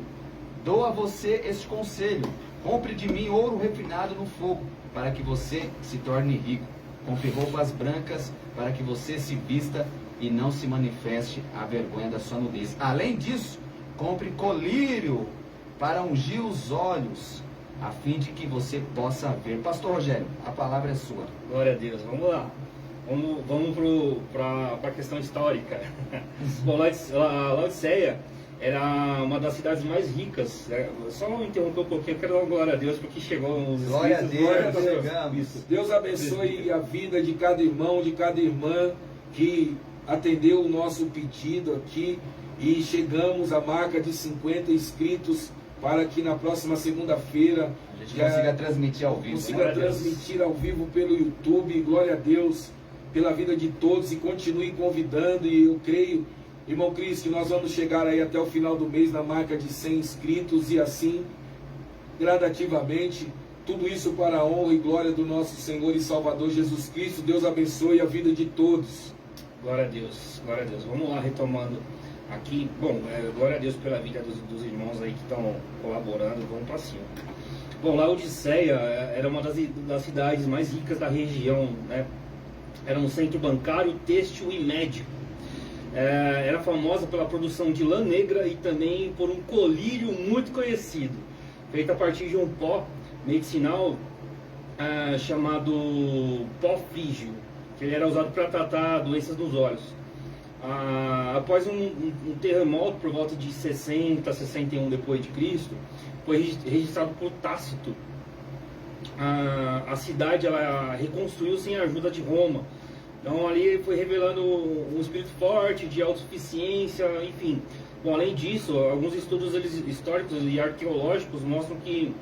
Dou a você este conselho: compre de mim ouro refinado no fogo, para que você se torne rico. Compre roupas brancas, para que você se vista e não se manifeste a vergonha da sua nudez. Além disso, compre colírio para ungir os olhos, a fim de que você possa ver. Pastor Rogério, a palavra é sua. Glória a Deus, vamos lá. Vamos para a questão histórica. Bom, a Laodiceia era uma das cidades mais ricas. Só interromper um pouquinho, eu quero dar uma glória a Deus, porque chegou uns inscritos. Glória a Deus, glória a Deus. chegamos. Deus abençoe a vida de cada irmão, de cada irmã que atendeu o nosso pedido aqui e chegamos à marca de 50 inscritos para que na próxima segunda-feira A gente consiga transmitir ao vivo. consiga Glória a Deus. transmitir ao vivo pelo YouTube. Glória a Deus pela vida de todos e continue convidando. E eu creio, irmão Cris, que nós vamos chegar aí até o final do mês na marca de 100 inscritos e assim, gradativamente, tudo isso para a honra e glória do nosso Senhor e Salvador Jesus Cristo. Deus abençoe a vida de todos. Glória a Deus, glória a Deus. Vamos lá, retomando aqui. Bom, glória a Deus pela vida dos irmãos aí que estão colaborando. Vamos para cima. Bom, Laodiceia era uma das cidades mais ricas da região, né? Era um centro bancário, têxtil e médico. Era famosa pela produção de lã negra e também por um colírio muito conhecido, feito a partir de um pó medicinal chamado pó frígio, que ele era usado para tratar doenças dos olhos. Após um terremoto por volta de 60, 61 depois de Cristo, foi registrado por Tácito. A cidade ela reconstruiu sem a ajuda de Roma. Então ali foi revelando um espírito forte de autossuficiência, enfim. Bom, além disso, alguns estudos históricos e arqueológicos mostram que